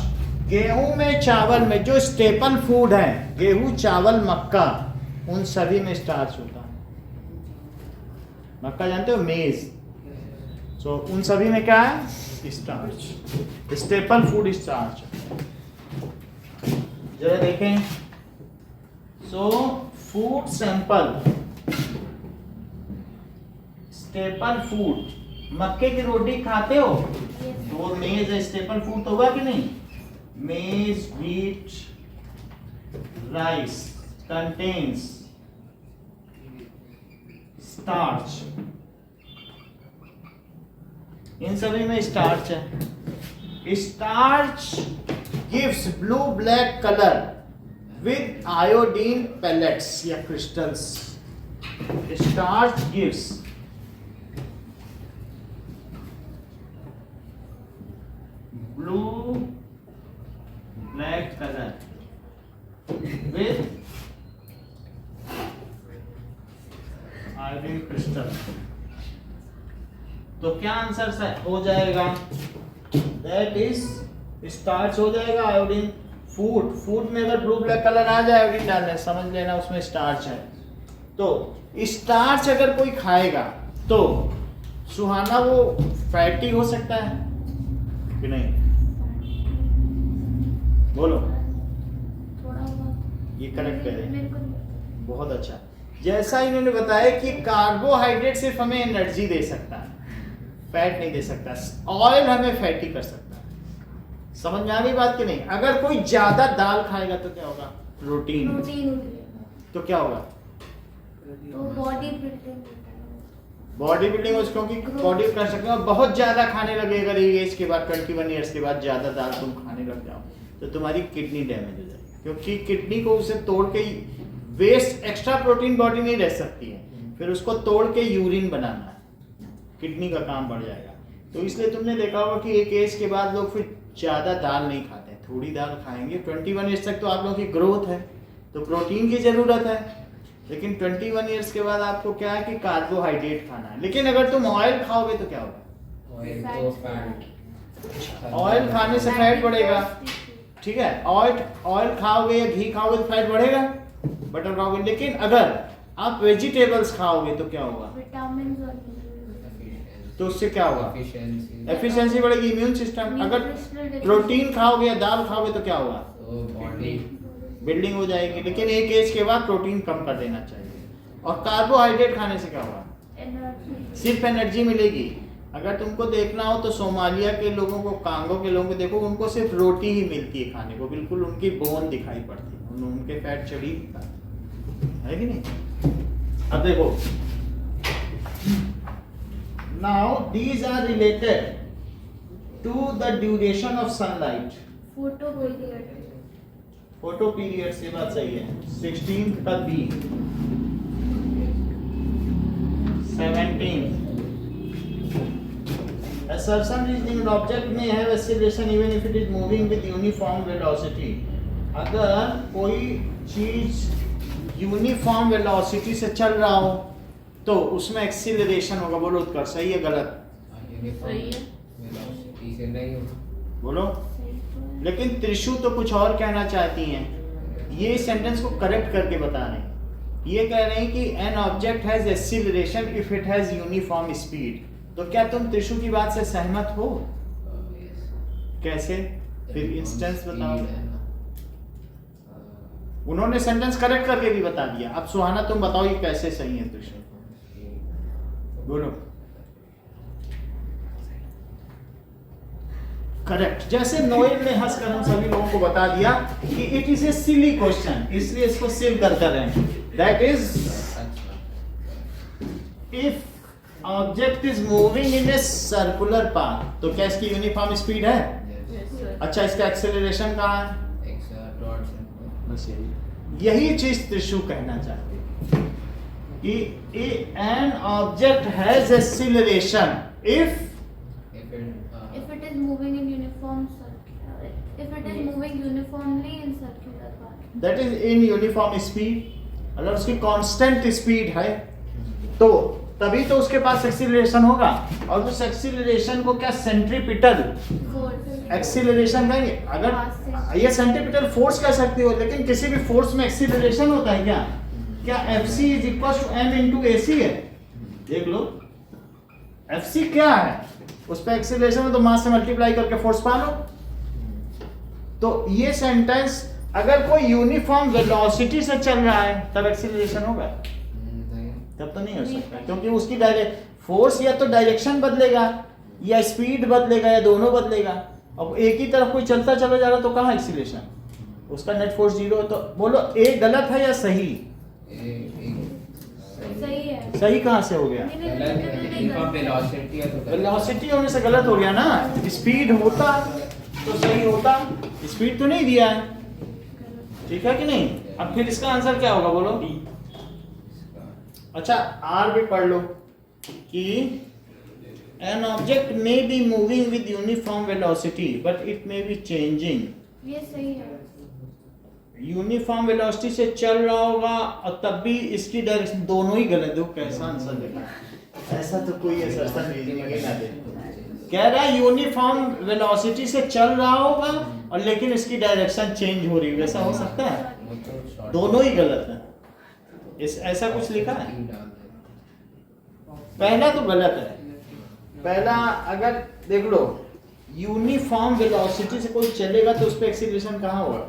गेहूं में, चावल में जो स्टेपल फूड है, गेहूं, चावल, मक्का, उन सभी में स्टार्च होता है। मक्का जानते हो, मेज। सो उन सभी में क्या है? स्टार्च। Staple food starch. जरा देखें। So food sample, staple food, मक्के की रोटी खाते हो तो वो मेज स्टेपल फूड तो होगा कि नहीं? Maize, wheat, rice contains starch. इन सभी में स्टार्च है। Starch gives blue black colour with iodine pellets या crystals. Starch gives blue black color with iodine crystal। तो क्या आंसर हो जाएगा? दैट इज स्टार्च हो जाएगा। आयोडीन फूड में अगर ब्लू ब्लैक कलर आ जाए आयोडीन डालने, समझ लेना उसमें स्टार्च है। तो स्टार्च अगर कोई खाएगा तो सुहाना वो फैटी हो सकता है कि नहीं? बोलो। थोड़ा बहुत। ये करेक्ट है। मेरे को नहीं। बहुत अच्छा। जैसा इन्होंने बताया कि कार्बोहाइड्रेट सिर्फ हमें एनर्जी दे सकता है, फैट नहीं दे सकता। ऑयल हमें फैटी कर सकता है। समझ में आ गई बात कि नहीं? अगर कोई ज्यादा दाल खाएगा तो क्या होगा? प्रोटीन। प्रोटीन तो क्या होगा? तो बॉडी बिल्डिंग होता है। बॉडी बिल्डिंग हो, क्योंकि बॉडी कर सकते हो। बहुत ज्यादा खाने लगे अगर एज के बाद, 21 ईयर्स के बाद ज्यादा दाल तुम खाने लग जाओ तो तुम्हारी किडनी डैमेज हो जाएगी, क्योंकि किडनी को उसे तोड़ के वेस्ट, एक्स्ट्रा प्रोटीन बॉडी नहीं रह सकती है, फिर उसको तोड़ के यूरिन बनाना है, किडनी का काम बढ़ जाएगा। तो इसलिए तुमने देखा होगा कि एक एज के बाद लोग फिर ज्यादा दाल नहीं खाते, थोड़ी दाल खाएंगे। 21 ईयर्स तक तो आप लोगों की ग्रोथ है तो प्रोटीन की जरूरत है, लेकिन 21 ईयर्स के बाद आपको क्या है कि कार्बोहाइड्रेट खाना है। लेकिन अगर तुम ऑयल खाओगे तो क्या होगा? ऑयल खाने से फैट बढ़ेगा, ठीक है। ऑयल खाओगे या घी खाओगे तो फैट बढ़ेगा, बटर खाओगे। लेकिन अगर आप वेजिटेबल्स खाओगे तो क्या होगा? विटामिन और तो उससे क्या होगा? एफिशिएंसी बढ़ेगी, इम्यून सिस्टम। अगर प्रोटीन खाओगे या दाल खाओगे तो क्या होगा? बॉडी बिल्डिंग हो जाएगी। लेकिन एक एज के बाद प्रोटीन कम कर देना चाहिए। और कार्बोहाइड्रेट खाने से क्या होगा? एनर्जी। सिर्फ एनर्जी मिलेगी। अगर तुमको देखना हो तो सोमालिया के लोगों को, कांगो के लोगों को देखो, उनको सिर्फ रोटी ही मिलती है खाने को, बिल्कुल उनकी बोन दिखाई पड़ती है, उनके फैट चढ़ी है कि नहीं? अब देखो, now these are related to the duration of sunlight. Photo period. Photo period से बात सही है। 16th का बी, 17th assertion reasoning an object may have acceleration even if it is moving with uniform velocity। अगर कोई चीज यूनिफॉर्म वेलोसिटी से चल रहा हो तो उसमें एक्सीलरेशन होगा। बोलो उत्तर सही है गलत? सही है। वेलोसिटी से नहीं होगा। बोलो। लेकिन त्रिशु तो कुछ और कहना चाहती हैं, ये सेंटेंस को करेक्ट करके बता रहे हैं। ये कह रहे हैं कि an object has acceleration if it has uniform speed. तो क्या तुम त्रिशु की बात से सहमत हो? कैसे? फिर इंस्टेंस बताओ। उन्होंने सेंटेंस करेक्ट करके भी बता दिया। अब सुहाना तुम बताओ ये कैसे सही है त्रिशु? बोलो। करेक्ट। जैसे नोएल ने हंसकर हम सभी लोगों को बता दिया कि it is a silly question, इसलिए इसको सिल करते रहे। That is if object is moving in a circular path, तो क्या इसकी यूनिफॉर्म स्पीड है? Yes, sir. अच्छा, इसका एक्सेलरेशन कहाँ है? बस यही चीज त्रिशु कहना चाहते हैं कि an object has acceleration if If it is moving in uniform circular, if it is moving uniformly in circular path. That is in uniform speed. अगर उसकी कांस्टेंट स्पीड है तो तभी तो उसके पास एक्सीलरेशन होगा, और उस एक्सीलरेशन को क्या सेंट्रीपिटल एक्सीलरेशन कहेंगे। अगर ये सेंट्रीपिटल फोर्स कह सकते हो, लेकिन किसी भी फोर्स में एक्सीलरेशन होता है क्या? क्या Fc is equal to m into a c है? देख लो Fc क्या है, उस पर एक्सीलरेशन है तो मास से मल्टीप्लाई करके फोर्स पा लो। तो ये सेंटेंस अगर कोई यूनिफॉर्म वेलोसिटी से चल रहा है तब एक्सीलरेशन होगा, तब तो नहीं हो सकता, क्योंकि उसकी डायरेक्ट फोर्स या तो डायरेक्शन बदलेगा या स्पीड बदलेगा या दोनों बदलेगा। अब एक ही तरफ कोई चलता चला जा रहा तो कहाँ एक्सीलरेशन, उसका नेट फोर्स जीरो है। तो बोलो ए गलत है या सही? सही है। सही कहाँ से हो गया? वेलोसिटी होने से गलत हो गया ना, स्पीड होता तो सही होता, स्पीड तो नहीं दिया है, ठीक है कि नहीं? अब फिर इसका आंसर क्या होगा बोलो? अच्छा आर भी पढ़ लो कि an object may be moving with uniform velocity but it may be changing। ये सही है। यूनिफॉर्म वेलोसिटी से चल रहा होगा और तब भी इसकी डायरेक्शन, दोनों ही गलत। देखो कैसा आंसर देगा, ऐसा तो कोई ऐसा रीजनिंग ही ना दे। कह रहा है यूनिफॉर्म वेलोसिटी से चल रहा होगा और लेकिन इसकी डायरेक्शन चेंज हो रही है, वैसा हो सकता है? दोनों ही गलत है, इस ऐसा कुछ लिखा है। पहला तो गलत है। पहला अगर देख लो यूनिफॉर्म वेलोसिटी से कोई चलेगा तो उस पर एक्सीलरेशन कहाँ होगा?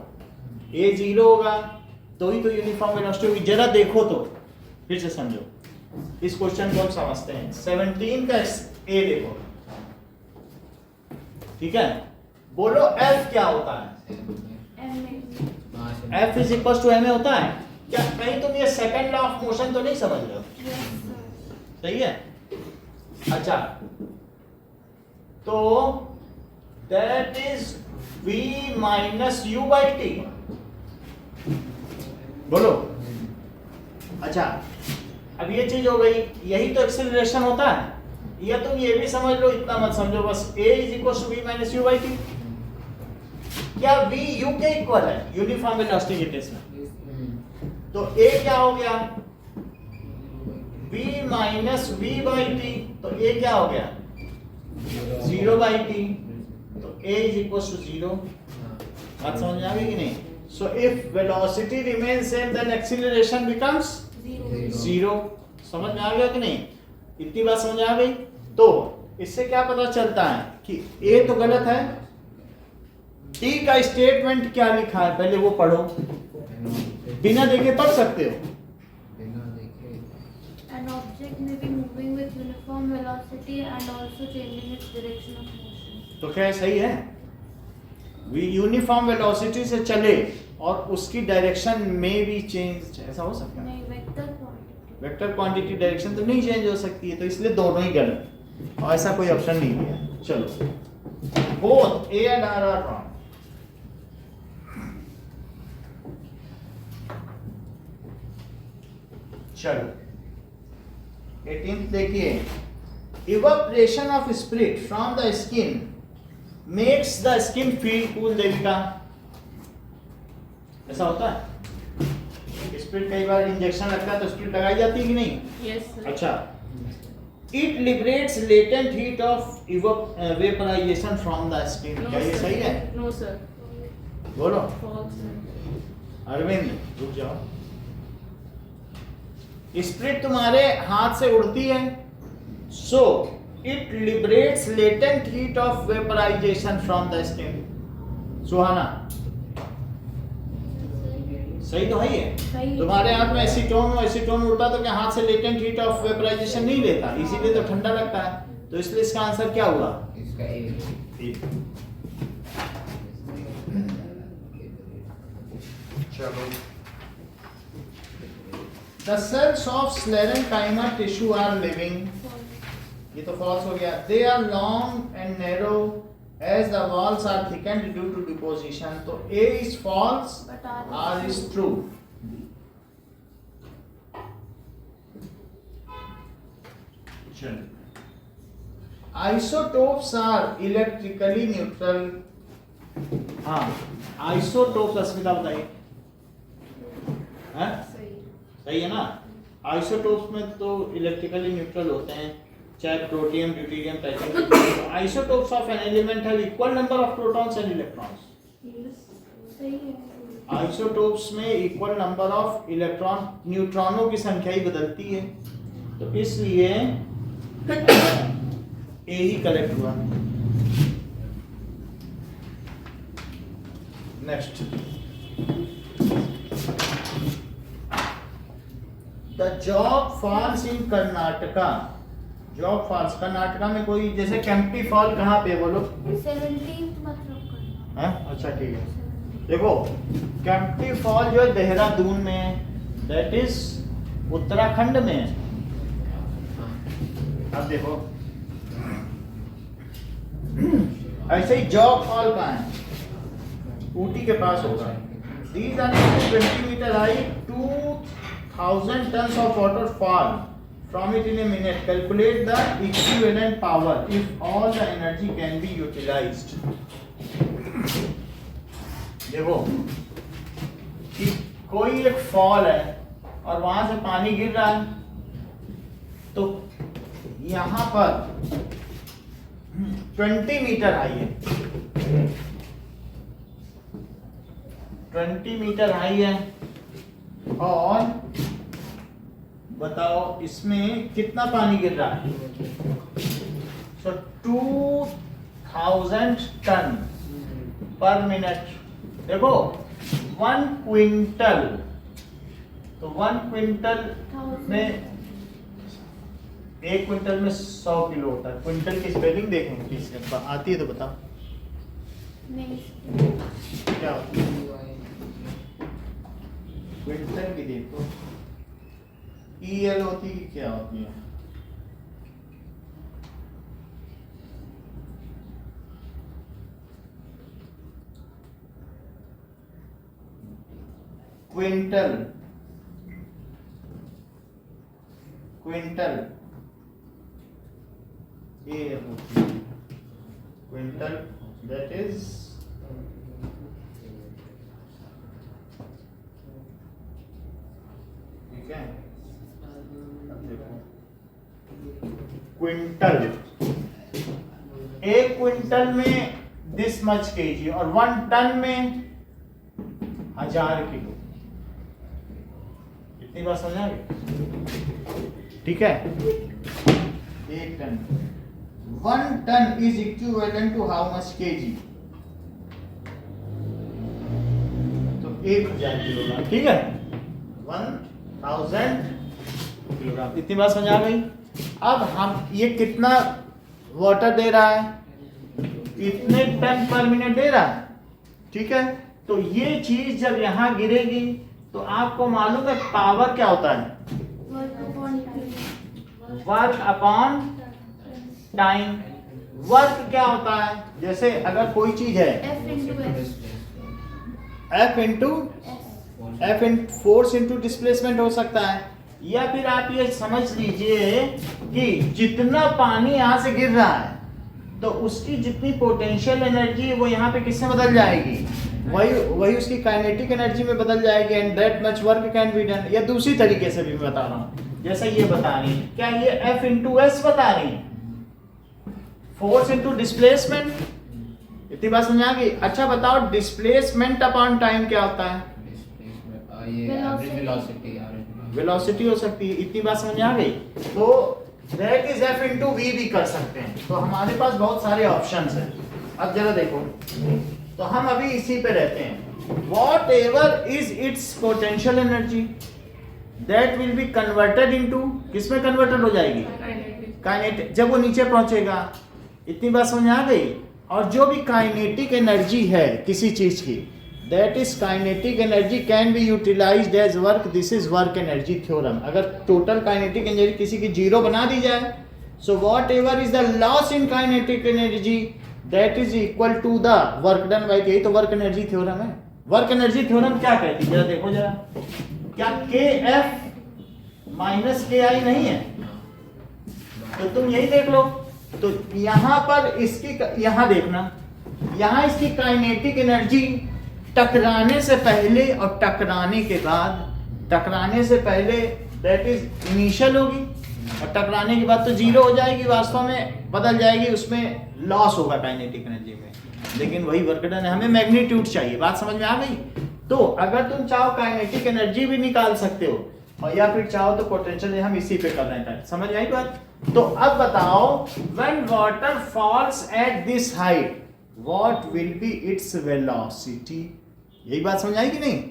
ए जीरो होगा तो ही तो यूनिफॉर्म वेलोसिटी होगी। जरा देखो तो फिर से समझो इस क्वेश्चन को हम समझते हैं। 17 का ए देखो, ठीक है? बोलो एफ क्या होता है? F is equal to M A होता है क्या? कहीं तुम ये सेकंड लॉ ऑफ मोशन तो नहीं समझ रहे हो? सही है। अच्छा तो that is v minus U by T. बोलो। अच्छा अब ये चीज हो गई, यही तो एक्सीलरेशन होता है। या तुम ये भी समझ लो, इतना मत समझो बस, a is equal to v minus U by T. क्या v u के इक्वल है यूनिफॉर्म वेलोसिटी के केस में? तो a क्या हो गया? v minus v by T. तो a क्या हो गया? 0 बाई टी। तो a इज इक्वल टू 0। बात समझ में आ गई कि नहीं? So if velocity remain same then acceleration becomes 0। समझ में आ गया कि नहीं? इतनी बात समझ आ गई? तो इससे क्या पता चलता है कि a तो गलत है, t का स्टेटमेंट क्या लिखा है पहले वो पढ़ो, बिना देखे पढ़ सकते हो। An object may be moving with uniform velocity and also changing its direction of motion। तो क्या सही है? यूनिफॉर्म वेलोसिटी से चले और उसकी डायरेक्शन में भी चेंज, ऐसा हो सकता है? नहीं, वेक्टर क्वांटिटी डायरेक्शन तो नहीं चेंज हो सकती है, तो इसलिए दोनों ही गलत, और ऐसा कोई ऑप्शन नहीं दिया। चलो both A and R are wrong. चलो 18th देखिए, evaporation of spirit from the skin makes the skin feel cool. Devika ऐसा होता है? स्पिरिट कई बार इंजेक्शन लगता है तो स्पिरिट लगाई जाती है कि नहीं? Yes sir. अच्छा, it liberates latent heat of vaporisation from the skin. क्या ये सही है? No sir. बोलो फॉल्स सर। अरविंद रुक जाओ। स्पिरिट तुम्हारे हाथ से उड़ती है, so it liberates latent heat of vaporisation from the skin. Suhana सही तो है ये? सही। तुम्हारे हाथ में एसीटोन उड़ता तो क्या हाथ से लेटेंट हीट ऑफ वेपराइजेशन नहीं लेता, इसीलिए तो ठंडा लगता है। तो इसलिए इसका आंसर क्या हुआ? इसका ए। चलो, the cells of sclerenchyma tissue are living। ये तो false हो गया। They are long and narrow as the walls are thickened due to deposition। तो A is false, But R is true। चलो, isotopes are electrically neutral। हाँ, isotopes अस्मिता बताइए। हाँ? सही है ना? आइसोटोप्स में तो इलेक्ट्रिकली न्यूट्रल होते हैं, चाहे protium, deuterium, tritium. Isotopes of an element have equal number of protons and electrons. सही है। आइसोटोप्स में इक्वल नंबर ऑफ इलेक्ट्रॉन, न्यूट्रॉनों की संख्या ही बदलती है, तो इसलिए ए ही करेक्ट हुआ। Next, the Jog falls in Karnataka. Jog falls Karnataka में कोई, जैसे केम्प्टी फॉल कहाँ पे बोलो? 17th मतलब करना है? अच्छा ठीक है। देखो केम्प्टी फॉल जो है देहरादून में है, दैट इज उत्तराखंड में है। अब देखो ऐसे ही जॉग फॉल कहाँ है? ऊटी के पास होगा। These are 20 meter high, 2000 tons of water fall from it in a minute. Calculate the equivalent power if all the energy can be utilized. देखो कि कोई एक फॉल है और वहां से पानी गिर रहा है, तो यहां पर 20 मीटर हाई है, 20 मीटर हाई है, और बताओ इसमें कितना पानी गिर रहा है? सो 2000 टन पर मिनट। देखो 1 क्विंटल, तो 1 क्विंटल में, 1 क्विंटल में 100 किलो होता है। क्विंटल की स्पेलिंग देखेंगे किसी आती है तो बताओ नहीं। क्या होती है? क्विंटल की देखो, EL होती है कि क्या होती है? क्विंटल, क्विंटल ए होती है क्विंटल, दैट इज ठीक है। अब देखो क्विंटल, 1 क्विंटल में दिस मच केजी, और 1 टन में 1000 किलो। इतनी बात समझ आ गई? ठीक है। 1 ton, 1 ton is equivalent to how much KG? तो 1000 किलोग्राम। ठीक है, 1000 किलोग्राम। इतनी बात समझ आ गई? अब हम ये कितना वाटर दे रहा है? इतने टन पर मिनट दे रहा है। ठीक है, तो ये चीज जब यहां गिरेगी तो आपको मालूम है पावर क्या होता है? Work upon time. वर्क क्या होता है? जैसे अगर कोई चीज है F into force into displacement हो सकता है, या फिर आप ये समझ लीजिए कि जितना पानी यहाँ से गिर रहा है तो उसकी जितनी पोटेंशियल एनर्जी है वो यहाँ पे किससे बदल जाएगी? वही उसकी काइनेटिक एनर्जी में बदल जाएगी, and that much work can be done. या दूसरी तरीके से भी बता रहा हूँ, जैसा ये बता रही है, क्या ये F इंटू एस बता रही है? Force into displacement. इतनी बात समझ आ गई? अच्छा बताओ डिस्प्लेसमेंट अपॉन टाइम क्या होता है? वेलोसिटी हो सकती है। इतनी बात समझ आ गई? तो that is F into V भी कर सकते हैं। तो हमारे पास बहुत सारे ऑप्शंस हैं। अब जरा देखो, तो हम अभी इसी पे रहते हैं। What ever is it's potential energy that will be converted into, किसमें कन्वर्टेड हो जाएगी? काइनेटिक। जब वो नीचे पहुंचेगा। इतनी बात समझ आ गई? और जो भी काइनेटिक एनर्जी है किसी चीज की, that is kinetic energy can be utilised as work. This is work energy theorem. अगर टोटल काइनेटिक एनर्जी किसी की 0 बना दी जाए, so whatever is the loss in kinetic energy that is equal to the work done by. यही तो work energy theorem है। Work energy theorem क्या कहती है? जरा देखो जरा, क्या KF माइनस KI नहीं है? तो तुम यही देख लो। तो यहां पर इसकी, यहां देखना, यहां इसकी काइनेटिक एनर्जी टकराने से पहले और टकराने के बाद, टकराने से पहले दैट इज इनिशियल होगी, और टकराने के बाद तो जीरो हो जाएगी, वास्तव में बदल जाएगी, उसमें लॉस होगा काइनेटिक एनर्जी में, लेकिन वही वर्क डन है। हमें मैग्नीट्यूड चाहिए, बात समझ में आ गई? तो अगर तुम चाहो काइनेटिक एनर्जी भी निकाल सकते हो, और या फिर चाहो तो पोटेंशियल, हम इसी पे कर रहे हैं, समझ आई बात? तो अब बताओ, when water falls at this height what will be its velocity? यही बात समझ आई कि नहीं?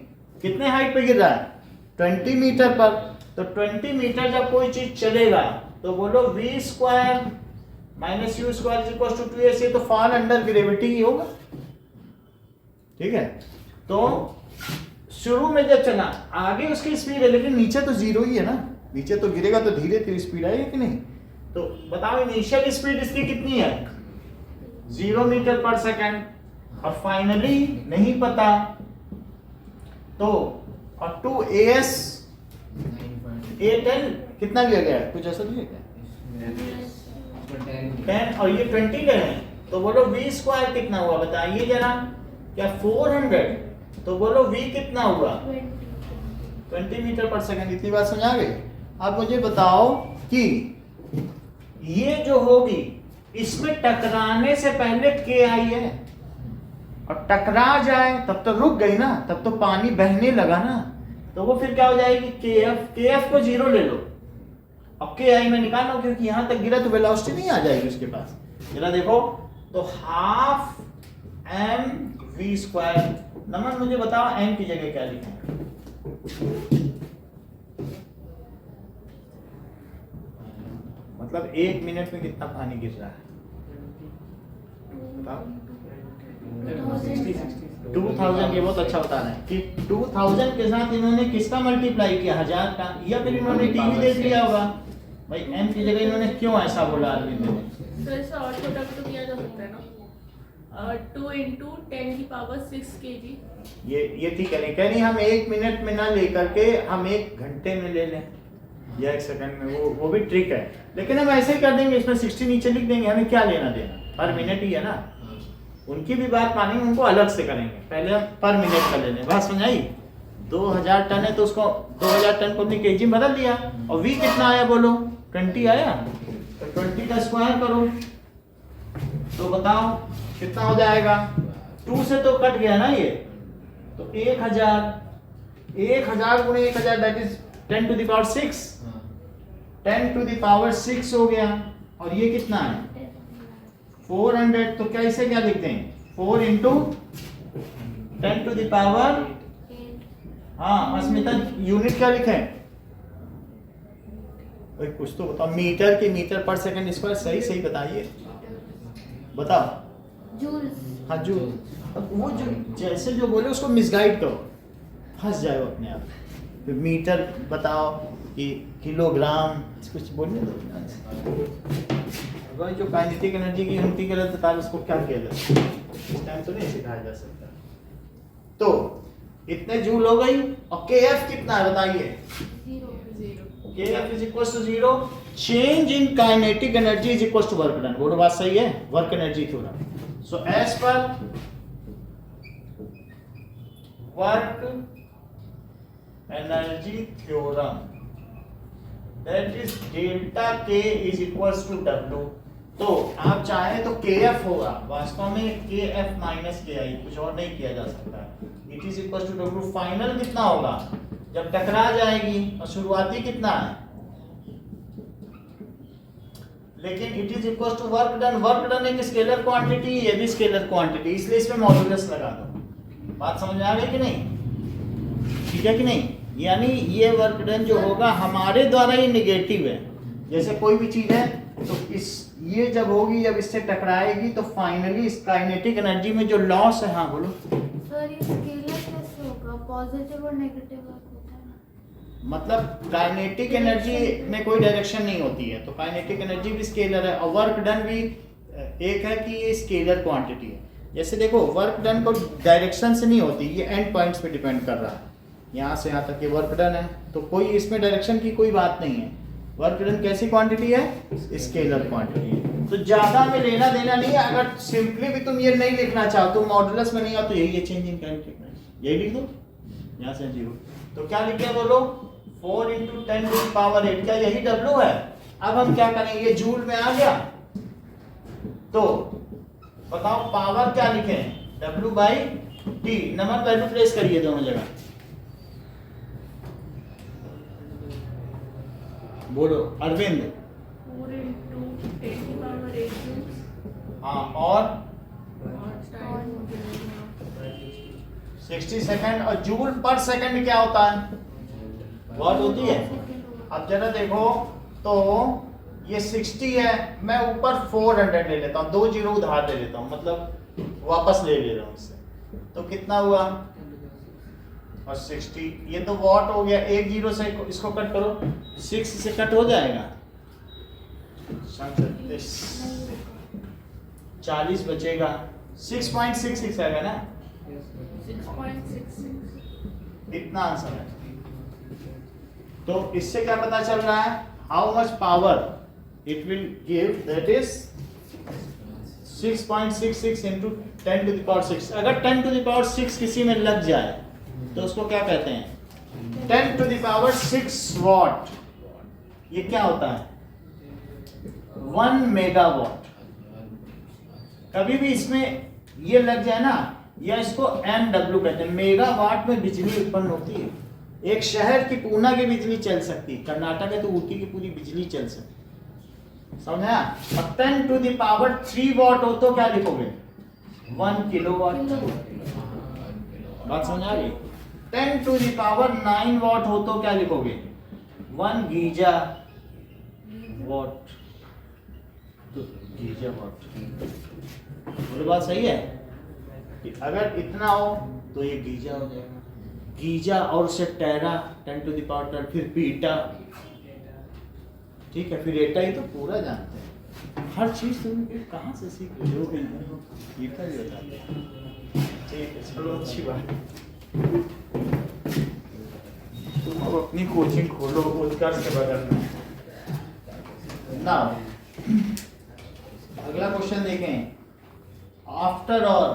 कितने हाइट पे गिर रहा है? 20 मीटर पर। तो 20 मीटर जब कोई चीज चलेगा तो बोलो v square minus U square is equal to 2ac, तो फॉल अंडर ग्रेविटी ही होगा, ठीक है? तो शुरू में जब चला, आगे उसकी स्पीड है, लेकिन नीचे तो जीरो ही है ना, नीचे तो गिरेगा तो धीरे धीरे स्पीड आएगी कि नहीं? तो बताओ इनिशियल स्पीड इसकी कितनी है? 0 मीटर पर सेकेंड, और फाइनली नहीं पता, तो और 2as 810 कितना लिया गया है? कुछ ऐसा लिया गया? 10 और ये 20 ले रहे हैं, तो बोलो v स्क्वायर कितना हुआ बताइए जरा? क्या 400? तो बोलो v कितना हुआ? 20 मीटर पर सेकंड। इतनी बात समझ आ गई? अब मुझे बताओ कि ये जो होगी इसमें टकराने से पहले k आई है, और टकरा जाए तब तो रुक गई ना, तब तो पानी बहने लगा ना, तो वो फिर क्या हो जाएगी? kf को जीरो ले लो, अब के आई में निकालो, क्योंकि यहां तक गिरा तो वेलोसिटी नहीं आ जाएगी उसके पास। जरा देखो, तो हाफ m v स्क्वायर। नमन मुझे बताओ m की जगह क्या लिखें? मतलब 1 मिनट में कितना पानी गिर रहा है बताओ? 2000। ये बहुत अच्छा बता रहे हैं कि 2000 के साथ इन्होंने किसका मल्टीप्लाई किया? 1000 का, या फिर इन्होंने टीवी देख लिया होगा भाई, m की जगह इन्होंने क्यों ऐसा बोला अरविंद ने? तो इससे और छोटा भी तो किया जा सकता है ना, 2 × 10⁻6 kg। ये ठीक है, नहीं कह रही हम 1 मिनट में ना लेकर के हम 1 घंटे में ले लें या 1 सेकंड में, वो भी ट्रिक है, लेकिन हम ऐसे ही कर देंगे, इसमें 60 नीचे लिख देंगे, हमें क्या लेना देना, पर मिनट ही है ना। उनकी भी बात मानेंगे, उनको अलग से करेंगे, पहले हम पर मिनट का ले लें। बात समझ आई? 2000 टन है तो उसको 2000 टन को अपनी केजी में बदल दिया, और v कितना आया बोलो? 20 आया, तो 20 का स्क्वायर करो, तो बताओ कितना हो जाएगा? 2 से तो कट गया ना ये, तो 1000 गुणे 1000 that is 10 to the power 6, 10 to the power 6 हो गया, और ये कितना है? 400। तो क्या इसे क्या लिखते हैं? 4 into 10 to the power, हाँ अस्मिता यूनिट क्या लिखें? भाई कुछ तो बताओ, मीटर के मीटर पर सेकंड स्क्वायर, सही बताइए, बताओ। जूल्स। हाँ जूल। अब वो जो जैसे जो बोले उसको मिसगाइड करो, फंस जाए वो अपने आप। फिर मीटर बताओ कि किलोग्राम, कुछ बोलने दो। भाई जो काइनेटिक एनर्जी की यूनिट गलत बता, उसको क्या किया जाए? इस टाइम तो नहीं सिखाया जा सकता। तो इतने जूल हो गई, और kf कितना है बताइए? 0। kf is equals to 0। Change in kinetic energy is equals to work done. बोलो बात सही है? Work energy theorem. So as per work energy theorem that is delta k is equals to w। तो आप चाहे तो kf होगा, वास्तव में kf माइनस ki, कुछ और नहीं किया जा सकता। It is equal to w। Final कितना होगा जब टकरा जाएगी, और शुरुआती कितना है? लेकिन it is equal to work done. Work done एक स्केलर क्वांटिटी, ये भी स्केलर क्वांटिटी, इसलिए इसमें मॉड्यूलस लगा दो। बात समझ में आ गई कि नहीं? ठीक है कि नहीं? यानी ये वर्क डन जो होगा हमारे द्वारा ये नेगेटिव है। जैसे कोई भी चीज है तो इस ये जब होगी, जब इससे टकराएगी, तो फाइनली इस काइनेटिक एनर्जी में जो लॉस है, हाँ बोलो सर ये स्केलर कैसे होगा? पॉजिटिव और नेगेटिव वर्क होता है ना? मतलब काइनेटिक एनर्जी में कोई डायरेक्शन नहीं होती है, तो काइनेटिक एनर्जी भी स्केलर है, और वर्क डन भी एक है कि ये स्केलर क्वांटिटी है। जैसे देखो वर्क डन को डायरेक्शन से नहीं होती, ये एंड पॉइंट्स पे डिपेंड कर रहा है, यहाँ से यहाँ तक ये वर्क डन है, तो कोई इसमें डायरेक्शन की कोई बात नहीं है। वर्क डन कैसी क्वांटिटी है? स्केलर क्वांटिटी है। तो ज्यादा में लेना देना नहीं है। अगर सिंपली भी तुम ये नहीं लिखना चाहो तो मॉडुलस में नहीं हो तो यही है, चेंज इन काइनेटिक एनर्जी, यही लिख दो। यहाँ से 0, तो क्या लिखे बोलो 4 × 10⁸ क्या यही W है? अब हम क्या करेंगे, ये जूल में आ गया, तो बताओ पावर क्या लिखे, W/T, नंबर वैल्यू प्लेस करिए दोनों जगह, बोलो अरविंद। 4 × 10⁸ joules हाँ, और और टाइम हो जाएगा 60 सेकंड, और जूल पर सेकंड क्या होता है, वॉट होती है। अब जरा देखो, तो ये 60 है, मैं ऊपर 400 ले लेता हूँ, 2 जीरो उधार ले लेता हूँ, मतलब वापस ले रहा हूँ इससे, तो कितना हुआ, और 60, ये तो वॉट हो गया, 1 जीरो से इसको कट करो, 6 से कट हो जाएगा, 40 बचेगा, 6.66 आएगा ना, 6.66 इतना आंसर है। तो इससे क्या पता चल रहा है, how much power it will give, that is 6.66 × 10⁶। अगर 10⁶ किसी में लग जाए तो उसको क्या कहते हैं, 10⁶ वॉट। ये क्या होता है, 1 मेगावाट। कभी भी इसमें ये लग जाए ना, या इसको MW कहते हैं, मेगावाट में बिजली उत्पन्न होती है। एक शहर की पूना की बिजली चल सकती है, कर्नाटक है तो ऊटी की पूरी बिजली चल सकती है, समझा। अब 10⁻³ वॉट हो तो क्या लिखोगे, 1 किलोवाट। बात समझ आ गई। 10⁹ वॉट हो तो क्या लिखोगे, 1 गीजा वॉट, तो गीजा वॉट। बोलो बात सही है कि अगर इतना हो तो ये गीजा हो जाएगा, गीजा और उससे टेरा 10⁻10, फिर पीटा, ठीक है, फिर एटा, ही तो पूरा जानते हैं, हर चीज तुम कहाँ से सीख रहे हो, गीता ही बताते हैं। ठीक है, चलो अच्छी बात, तुम अब अपनी कोचिंग खोलो उत्कर्ष के बगल में। नाउ अगला क्वेश्चन देखें, after all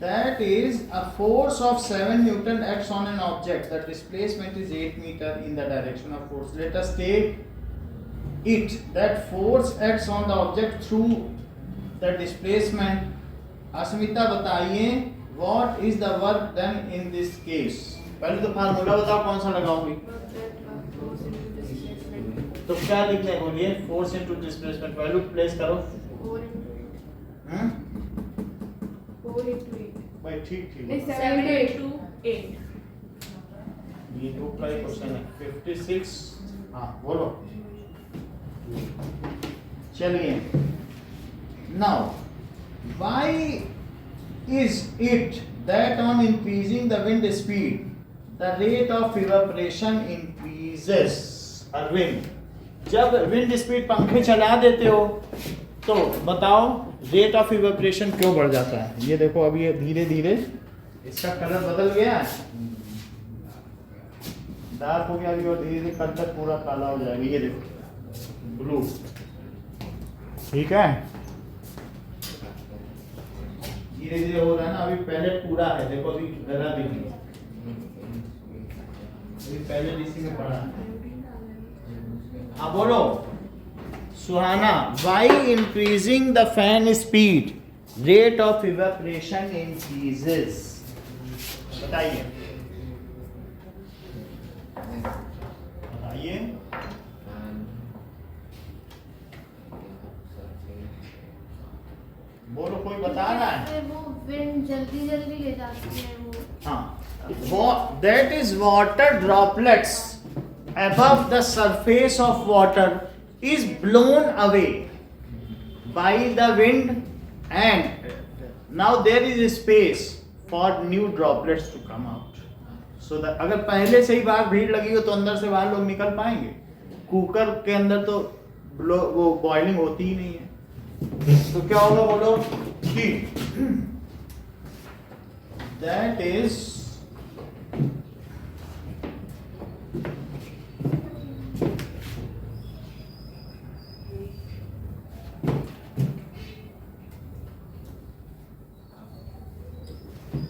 that is a force of 7 Newton acts on an object. The displacement is 8 meter in the direction of force. Let us take it that force acts on the object through the displacement. अस्मिता बताइए what is the work done in this case. पहले तो formula बताओ कौन सा लगाओगी, तो क्या लिखना है बोलिए, force into displacement, value place करो। 4 × 8 भाई ठीक ठीक, 7 × 8 ये तो का ही क्वेश्चन है। 56, हाँ बोलो, चलिए। Now why is it that on increasing the wind speed the rate of evaporation increases. Arvind, जब विंड स्पीड पंखे चला देते हो तो बताओ रेट ऑफ इवेपोरेशन क्यों बढ़ जाता है। ये देखो अभी ये धीरे धीरे इसका कलर बदल गया है, डार्क हो गया अभी, और धीरे धीरे कल तक पूरा काला हो जाएगा। ये देखो ब्लू, ठीक है, धीरे धीरे हो रहा है ना। अभी पहले पूरा है, देखो अभी गला भी नहीं, अभी पहले डीसी में पड़ा है। हाँ बोलो Suhana, why increasing the fan speed rate of evaporation increases, बताइए बताइए। बोलो कोई बता रहा है। वो विंड जल्दी जल्दी ले जाती है वो। हाँ, that is water droplets above the surface of water is blown away by the wind, and now there is space for new droplets to come out. So that अगर पहले से ही बाहर भीड़ लगी हो तो अंदर से बाहर लोग निकल पाएंगे। कुकर के अंदर तो वो बॉइलिंग होती ही नहीं है, तो क्या होगा बोलो कि that is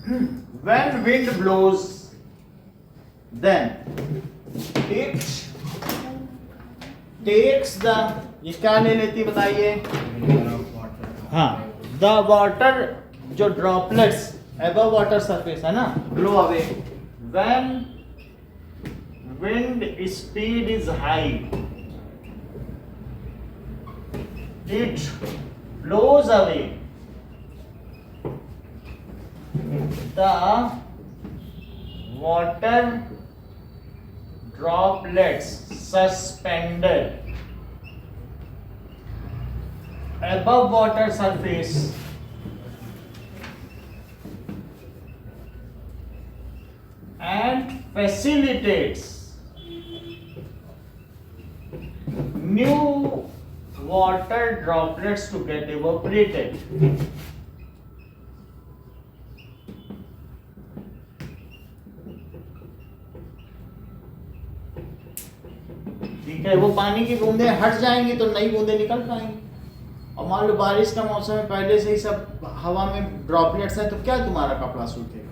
when wind blows, then it takes the, ये क्या ले लेती बताइए? हाँ, the water जो droplets above water surface है ना, blow away when wind speed is high, it blows away the water droplets suspended above water surface and facilitates new water droplets to get evaporated. ठीक है, वो पानी की बूंदें हट जाएंगी तो नई बूंदें निकल पाएंगी। और मान लो बारिश का मौसम है, पहले से ही सब हवा में ड्रॉपलेट्स हैं, तो क्या तुम्हारा कपड़ा सूखेगा?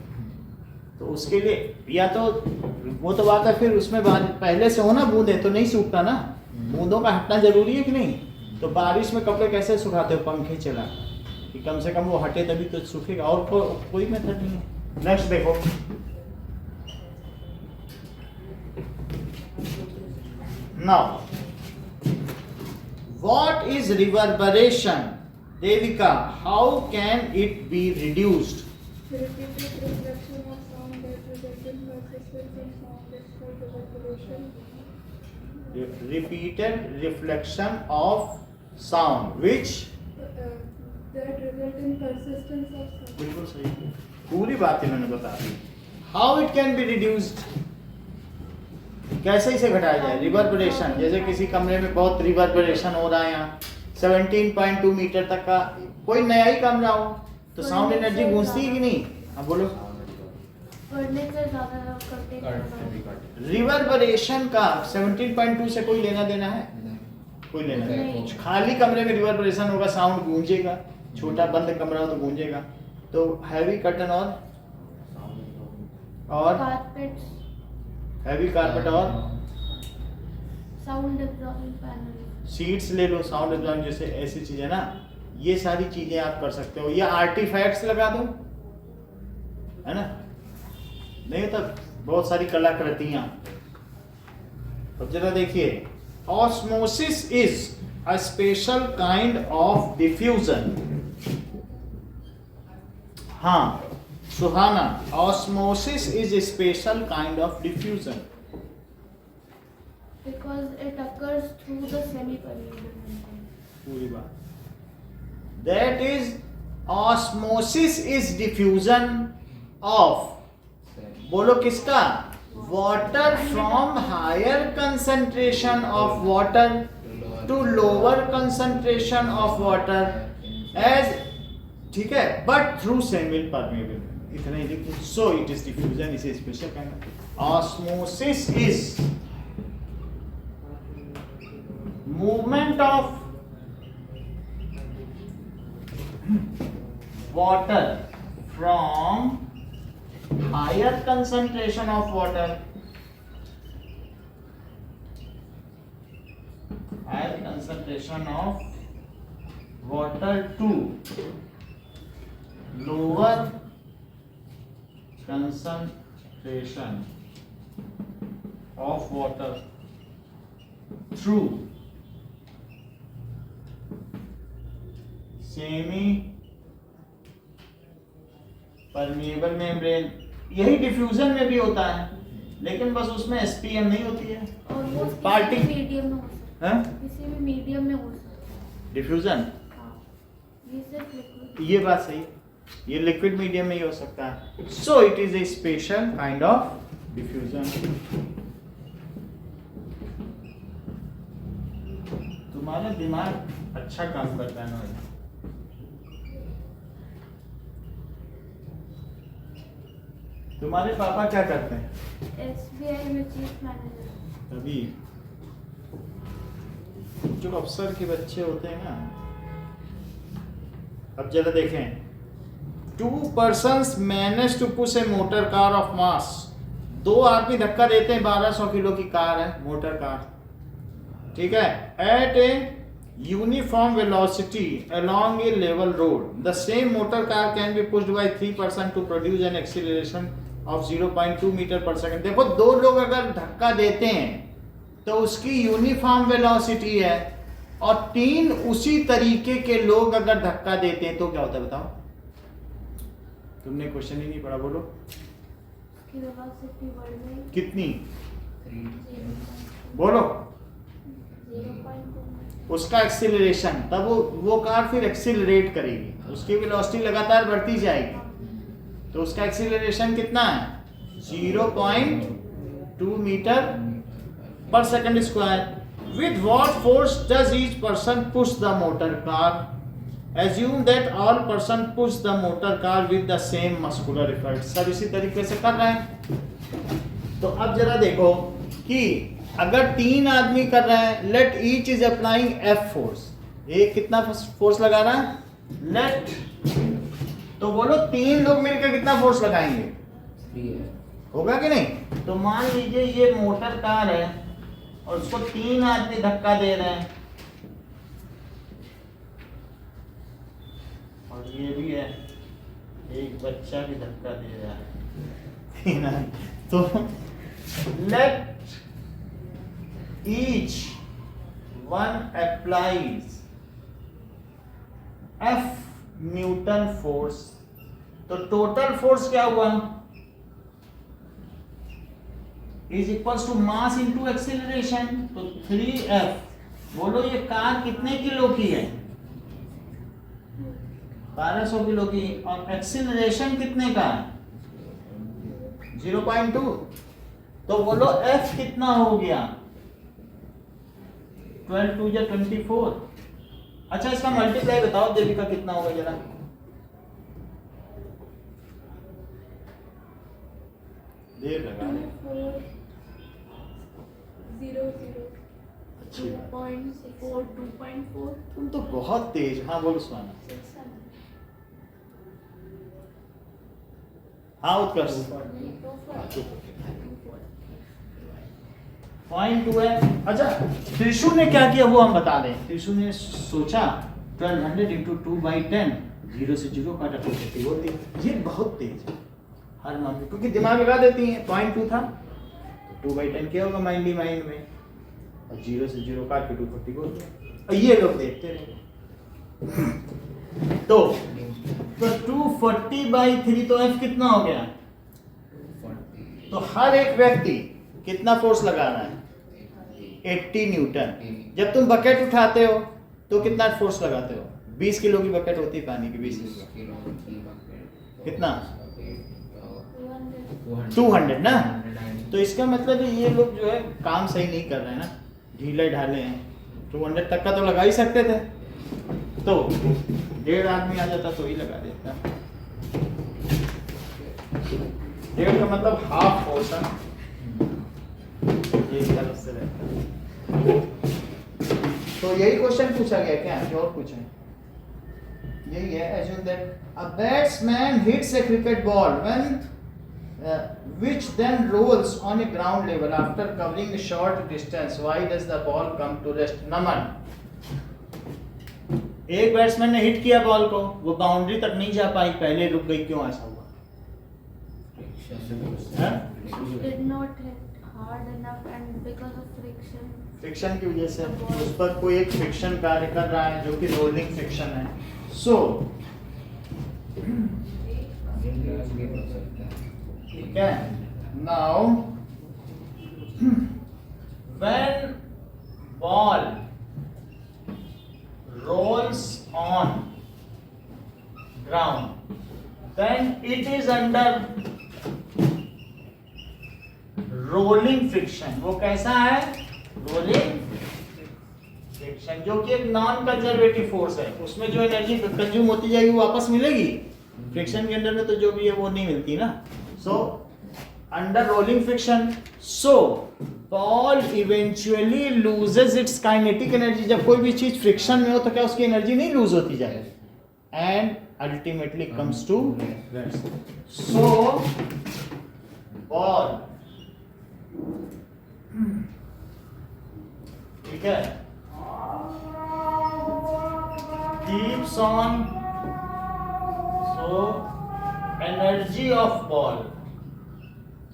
तो उसके लिए या तो वो तो बात है, फिर उसमें पहले से हो ना बूंदें तो नहीं सूखता ना, बूंदों का हटना जरूरी है कि नहीं? तो बारिश में कपड़े कैसे सुखाते हो? पंखे चला कि कम से कम वो हटे तभी तो सूखेगा, और कोई मेथड नहीं है। नेक्स्ट देखो, now what is reverberation? Devika, how can it be reduced? Repeated reflection of sound that results in persistence in sound is called reverberation. Repeated reflection of sound which That result in persistence of sound. बिल्कुल सही, पूरी बात इन्होंने बता दी। How it can be reduced? कैसे इसे घटाया जाए? रिवर्बरेशन, जैसे किसी कमरे में बहुत रिवर्बरेशन हो रहा है, यहाँ 17.2 मीटर तक का कोई नया ही कमरा हो तो साउंड एनर्जी गूंजती है कि नहीं? हाँ बोलो। फर्नीचर ज्यादा करते रिवर्बरेशन का 17.2 से कोई लेना देना है? कोई लेना नहीं। खाली कमरे में रिवर्बरेशन होगा, साउंड गूंजेगा, छोटा बंद कमरा हो तो गूंजेगा। तो हैवी कर्टन और कारपेट्स, हैवी कारपेट और साउंड एब्जॉर्बिंग पैनल, सीट्स ले लो, साउंड एब्जॉर्बिंग, जैसे ऐसी चीजें ना, ये सारी चीजें आप कर सकते हो। या आर्टिफैक्ट्स लगा दो, है ना, नहीं तो बहुत सारी कलाकृतियां। अब जरा देखिए, osmosis is a special kind of diffusion. हाँ सुहाना, osmosis is a special kind of diffusion. because it occurs through the semi-permeable membrane. पूरी बात, that is osmosis is diffusion of, बोलो किसका? water from higher concentration of water to lower concentration of water as, ठीक है, but through semi-permeable, इतना ही लिखो। So it is diffusion is a special kind of osmosis is movement of water from higher concentration of water, higher concentration of water to lower concentration of water through semi permeable membrane। यही diffusion में भी होता है, लेकिन बस उसमें SPM नहीं होती है। और वो पार्टी किसी भी मीडियम में हो सकता हैं? है, किसी भी मीडियम में हो सकता है। डिफ्यूजन, हाँ, ये सिर्फ लिक्विड। ये बात सही है, ये लिक्विड मीडियम में ही हो सकता है। So it is a special kind of diffusion. तुम्हारा दिमाग अच्छा काम करता है ना। तुम्हारे पापा क्या करते हैं? SBI में चीफ मैनेजर। तभी जो अफसर के बच्चे होते हैं ना। अब जरा देखें, 2 persons manage to push a motor car of mass. 2 आदमी धक्का देते हैं, 1200 किलो की कार है, मोटर कार, ठीक है, at a uniform velocity along a level road. The same motor car can be pushed by 3 persons to produce an acceleration of 0.2 metre per second. देखो 2 लोग अगर धक्का देते हैं तो उसकी यूनिफॉर्म वेलोसिटी है, और 3 उसी तरीके के लोग अगर धक्का देते हैं तो क्या होता है बताओ? तुमने क्वेश्चन ही नहीं पढ़ा, बोलो उसकी वेलोसिटी बढ़ गई कितनी, 3 बोलो 0.2 उसका एक्सीलरेशन, तब वो कार फिर एक्सीलरेट करेगी, उसकी वेलोसिटी लगातार बढ़ती जाएगी, तो उसका एक्सीलरेशन कितना है? 0.2 metre per second square. With what force does each person push the motor car? Assume that all person push the motor car with the same muscular effort. सब इसी तरीके से कर रहे हैं. तो अब जरा देखो कि अगर 3 आदमी कर रहे हैं, let each is applying F force. एक कितना फोर्स लगा रहा है? Let. तो बोलो 3 लोग मिलकर कितना फोर्स लगाएंगे? 3 है. होगा कि नहीं? तो मान लीजिए ये मोटर कार है और उसको 3 आदमी धक्का दे रहे हैं, और ये भी है, एक बच्चा भी धक्का दे रहा है, 3 आदमी. तो let each one applies F newton force. तो टोटल फोर्स क्या हुआ? Is equals to mass into acceleration. तो 3F. बोलो ये कार कितने किलो की है? 1200 किलो की, और एक्सीलरेशन कितने का है? 0.2. तो बोलो F कितना हो गया? 12 2 या 24. अच्छा इसका मल्टीप्लाई बताओ देविका, कितना होगा जरा? देर लगा रहे. 2.4 2.4 2.4. तुम तो बहुत तेज. हाँ बोलो सुहाना. हाँ उत्कर्ष. 0.2 है. अच्छा त्रिशु ने क्या किया वो हम बता दें. त्रिशु ने सोचा 1200 इंटू 2/10, 0 से 0 काटा 250 होती है. ये बहुत तेज है हर मामले, क्योंकि दिमाग लगा देती है. 0.2 था तो 2/10 क्या होगा माइंडली माइंड में, और 0 से 0 काट के 240 बोल दिया, और ये लोग देखते रहे. तो 240/3, तो F कितना हो गया? 40. तो हर एक व्यक्ति कितना फोर्स लगा रहा है? 80 न्यूटन. जब तुम बकेट उठाते हो तो कितना फोर्स लगाते हो? 20 किलो की बकेट होती है पानी की, 20 किलो. कितना? 200 ना. तो इसका मतलब है ये लोग जो है काम सही नहीं कर रहे हैं ना, ढीले ढाले हैं. 200 तक का तो लगा ही सकते थे, तो 1.5 आदमी आ जाता तो ही लगा देता. 1.5 का मतलब हाफ फोर्स है. ये तरफ से रहता है. तो यही क्वेश्चन पूछा गया क्या? कि और पूछे? यही है. assume that a batsman hits a cricket ball when which then rolls on a ground level after covering a short distance. Why does the ball come to rest? नमन, एक बैट्समैन ने हिट किया बॉल को, वो boundary तक नहीं जा पाई, पहले रुक गई. क्यों ऐसा हुआ? did not hit hard enough and because of friction. Friction की वजह से उस पर कोई एक फ्रिक्शन कार्य कर रहा है जो कि रोलिंग फ्रिक्शन है. सो ठीक है. Now when ball rolls on ground, then it is under rolling friction. वो कैसा है? rolling friction, जो कि एक नॉन कंजर्वेटिव फोर्स है. उसमें जो एनर्जी कंज्यूम होती जाएगी वो वापस मिलेगी. फ्रिक्शन के अंदर में तो जो भी है वो नहीं मिलती ना. So under rolling friction, so ball eventually loses it's kinetic energy. जब कोई भी चीज फ्रिक्शन में हो तो क्या उसकी एनर्जी नहीं लूज होती जाएगी? And ultimately comes to rest. So ball, ठीक है, keeps on, so energy of ball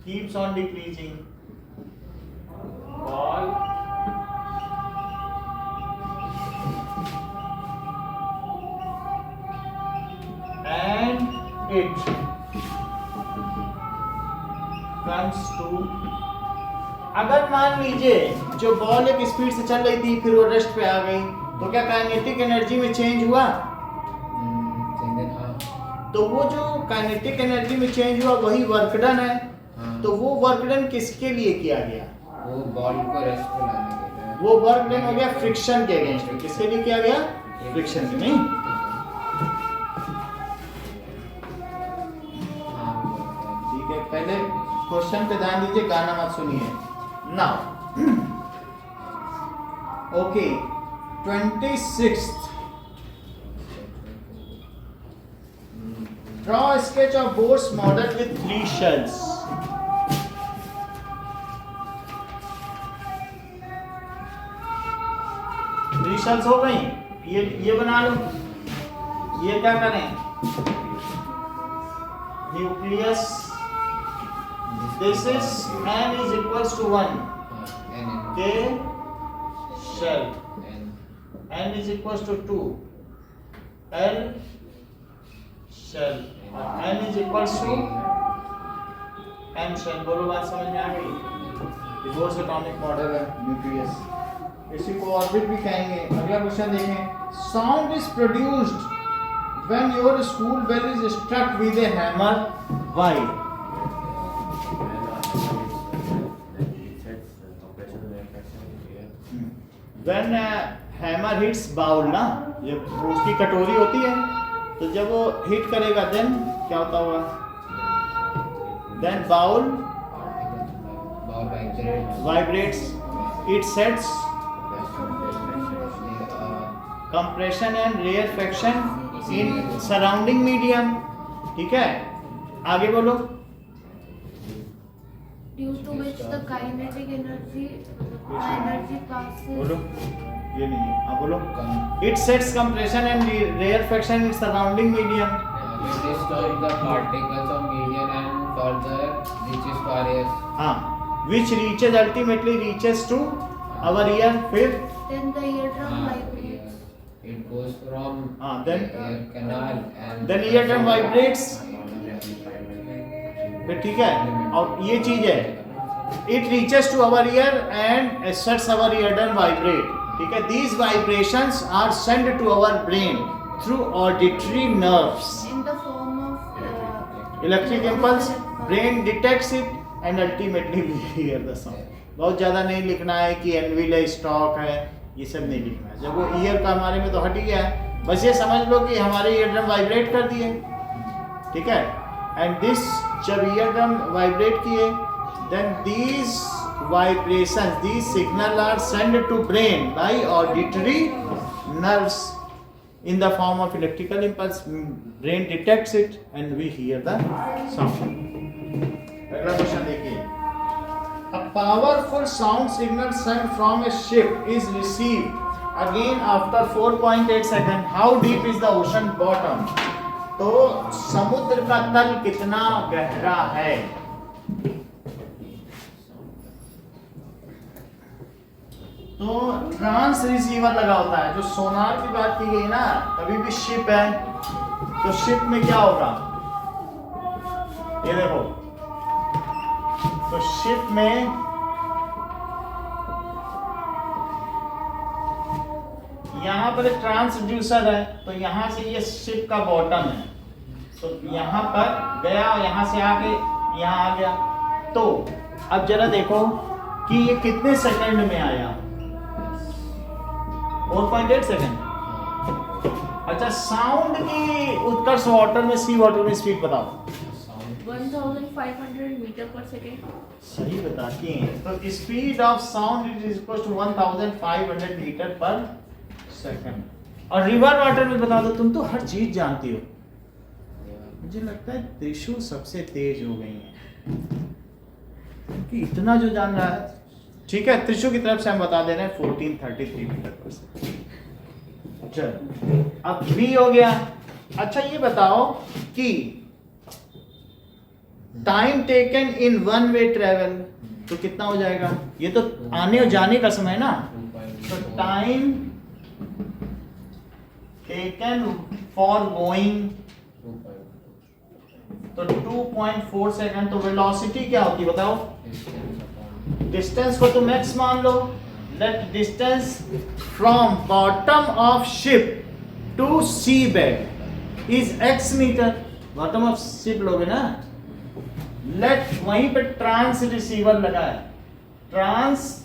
keeps on decreasing. Ball and it comes to, अगर मान लीजिए जो बॉल एक स्पीड से चल रही थी फिर वो रेस्ट पे आ गई, तो क्या काइनेटिक एनर्जी में चेंज हुआ? तो वो जो काइनेटिक एनर्जी में चेंज हुआ वही वर्क डन है। तो वो वर्क डन किसके लिए किया गया? वो बॉल को रेस्ट पे लाने के लिए। वो वर्क डन हो गया फ्रिक्शन के अगेंस्ट। किसके लिए किया गया? फ्रिक्शन के। नहीं, ठीक है, पहले क्वेश्चन पे ध्यान दीजिए, गाना मत सुनिए। Now okay, 26th, draw a sketch of boat's model with 3 shells. Three shells हो गई, ये बना लो। ये क्या करें? Nucleus, this is n is equals to 1 के shell, n is equals to 2 l shell, और n is equals to m shell. बोलो, बात समझ में आ गई? बोर्स एटॉमिक मॉडल है न्यूक्लियस, इसी को ऑर्बिट भी कहेंगे। अगला क्वेश्चन देखें, sound is produced when your school bell is struck with a hammer, why? When hammer hits bowl ना, ये उसकी कटोरी होती है, तो जब वो हिट करेगा देन क्या होता होगा? Then bowl vibrates, it sets compression and rarefaction in surrounding medium. ठीक है, आगे बोलो। due to which the kinetic energy passes. बोलो, ये नहीं है, हाँ बोलो। It sets compression and rarefaction in surrounding medium. It disturbs the particles of medium and further reaches to our ears. हाँ, which reaches ultimately reaches to our ear, फिर Then the eardrum हाँ, vibrates. it goes from then the ear canal and then eardrum vibrates, फिर ठीक है। और ये चीज है, it reaches to our ear and sets our eardrum vibrate। ठीक है, these vibrations are sent to our brain through auditory nerves, In the form of electric impulse, brain detects it and ultimately we hear the sound। बहुत ज़्यादा नहीं लिखना है कि anvil है, stock है, ये सब नहीं लिखना है। जब वो ईयर का हमारे में तो हट ही गया है, बस ये समझ लो कि हमारे ईयरड्रम वाइब्रेट कर दिए। ठीक है, एंड दिस जब ईयरड्रम वाइब्रेट किए, then these vibrations, these signal are send to brain by auditory nerves in the form of electrical impulse. Brain detects it and we hear the sound. अगला question देखिए, a powerful sound signal sent from a ship is received again after 4.8 seconds. How deep is the ocean bottom? तो समुद्र का तल कितना गहरा है? तो ट्रांस रिसीवर लगा होता है। जो सोनार की बात की गई ना, कभी भी शिप है तो शिप में क्या होगा, ये देखो, तो शिप में यहां पर एक ट्रांसड्यूसर है, तो यहां से ये शिप का बॉटम है, तो यहां पर गया और यहां से आके यहां आ गया। तो अब जरा देखो कि ये कितने सेकंड में आया, 4.8 सेकंड। अच्छा, साउंड की उत्कर्ष वाटर में, सी वाटर में स्पीड बताओ। 1500 मीटर पर सेकेंड। सही बताती हैं। तो speed of sound is equal to 1500 metre per second. और रिवर वाटर में बता दो, तुम तो हर चीज जानती हो। मुझे लगता है त्रिशु सबसे तेज हो गई है कि इतना जो जान रहा है। ठीक है, त्रिशु की तरफ से हम बता दे रहे हैं 1433 मीटर पर सेकंड। चलो अब भी हो गया। अच्छा ये बताओ कि time taken in one way travel तो कितना हो जाएगा? ये तो आने और जाने का समय ना, तो टाइम टेकन फॉर गोइंग तो 2.4 सेकंड। तो वेलोसिटी क्या होती है बताओ? डिस्टेंस को तुम x मान लो। Let distance from bottom of ship to sea bed is x metre. Bottom of ship लोगे ना। लेट वहीं पे ट्रांस रिसीवर लगा है, ट्रांस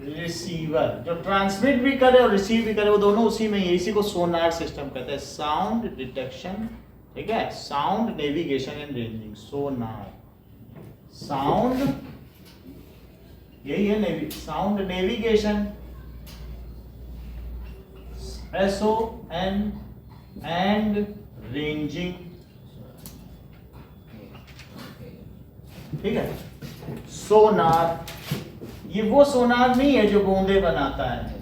रिसीवर जो ट्रांसमिट भी करे और रिसीव भी करे, वो दोनों उसी में ही। इसी को सोनार सिस्टम कहते हैं, साउंड डिटेक्शन। ठीक है, sound navigation and ranging, Sonar. Sound यही है, sound navigation, SON and ranging. ठीक है, सोनार ये वो सोनार नहीं है जो गोंदे बनाता है,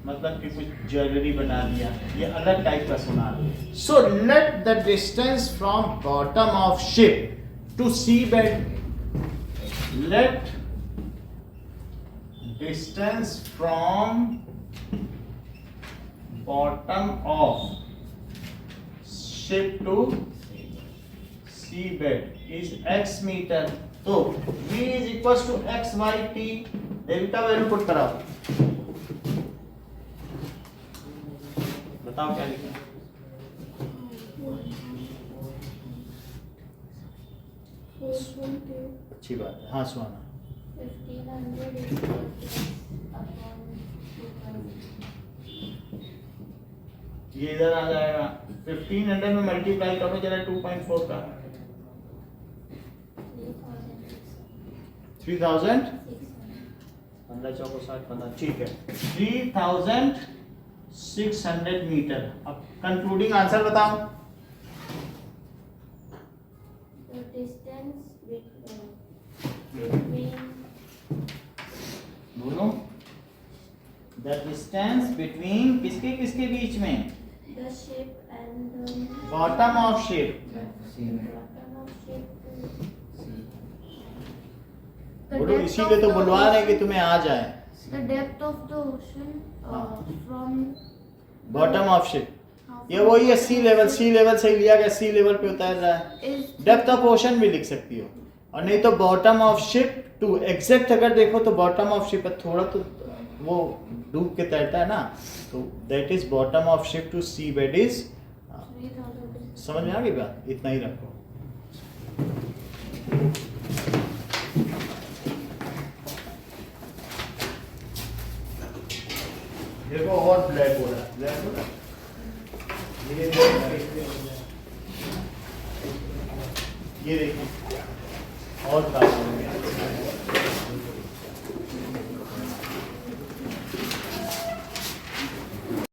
मतलब कि कुछ ज्वेलरी बना दिया, ये अलग टाइप का sonar. So let the distance from bottom of ship to sea bed, let distance from bottom of ship to sea bed is x metre. तो v is equal to x by t। Delta value put कराओ, बताओ क्या लिखा? अच्छी बात है। हाँ सुहाना, 1500 is upon 2.4. ये इधर आ जाएगा। 1500 में मल्टीप्लाई करो जरा 2.4 का 3000 15 चौको 60 15। ठीक है, 3600 मीटर। अब कंक्लूडिंग आंसर बताओ। The distance between बोलो, द डिस्टेंस बिटवीन किसके किसके बीच में? the ship and the bottom of ship. bottom of ship to the बोलो, depth इसीलिए of तो the बुलवा रहे हैं कि ocean- तुम्हें आ जाए। the depth of the ocean from bottom of ship, how ये वही है सी लेवल। सी लेवल से ही लिया गया, सी लेवल पे उतर रहा है। is डेप्थ ऑफ ओशन भी लिख सकती हो, और नहीं तो bottom of ship to. Exact अगर देखो तो बॉटम ऑफ शिप थोड़ा तो वो डूब के तैरता है ना, तो that is bottom of ship to sea bed is. 3000. समझ में आ गई बात? इतना ही रखो। देखो और ब्लैक हो रहा है, ब्लैक हो रहा है। ये देखिए और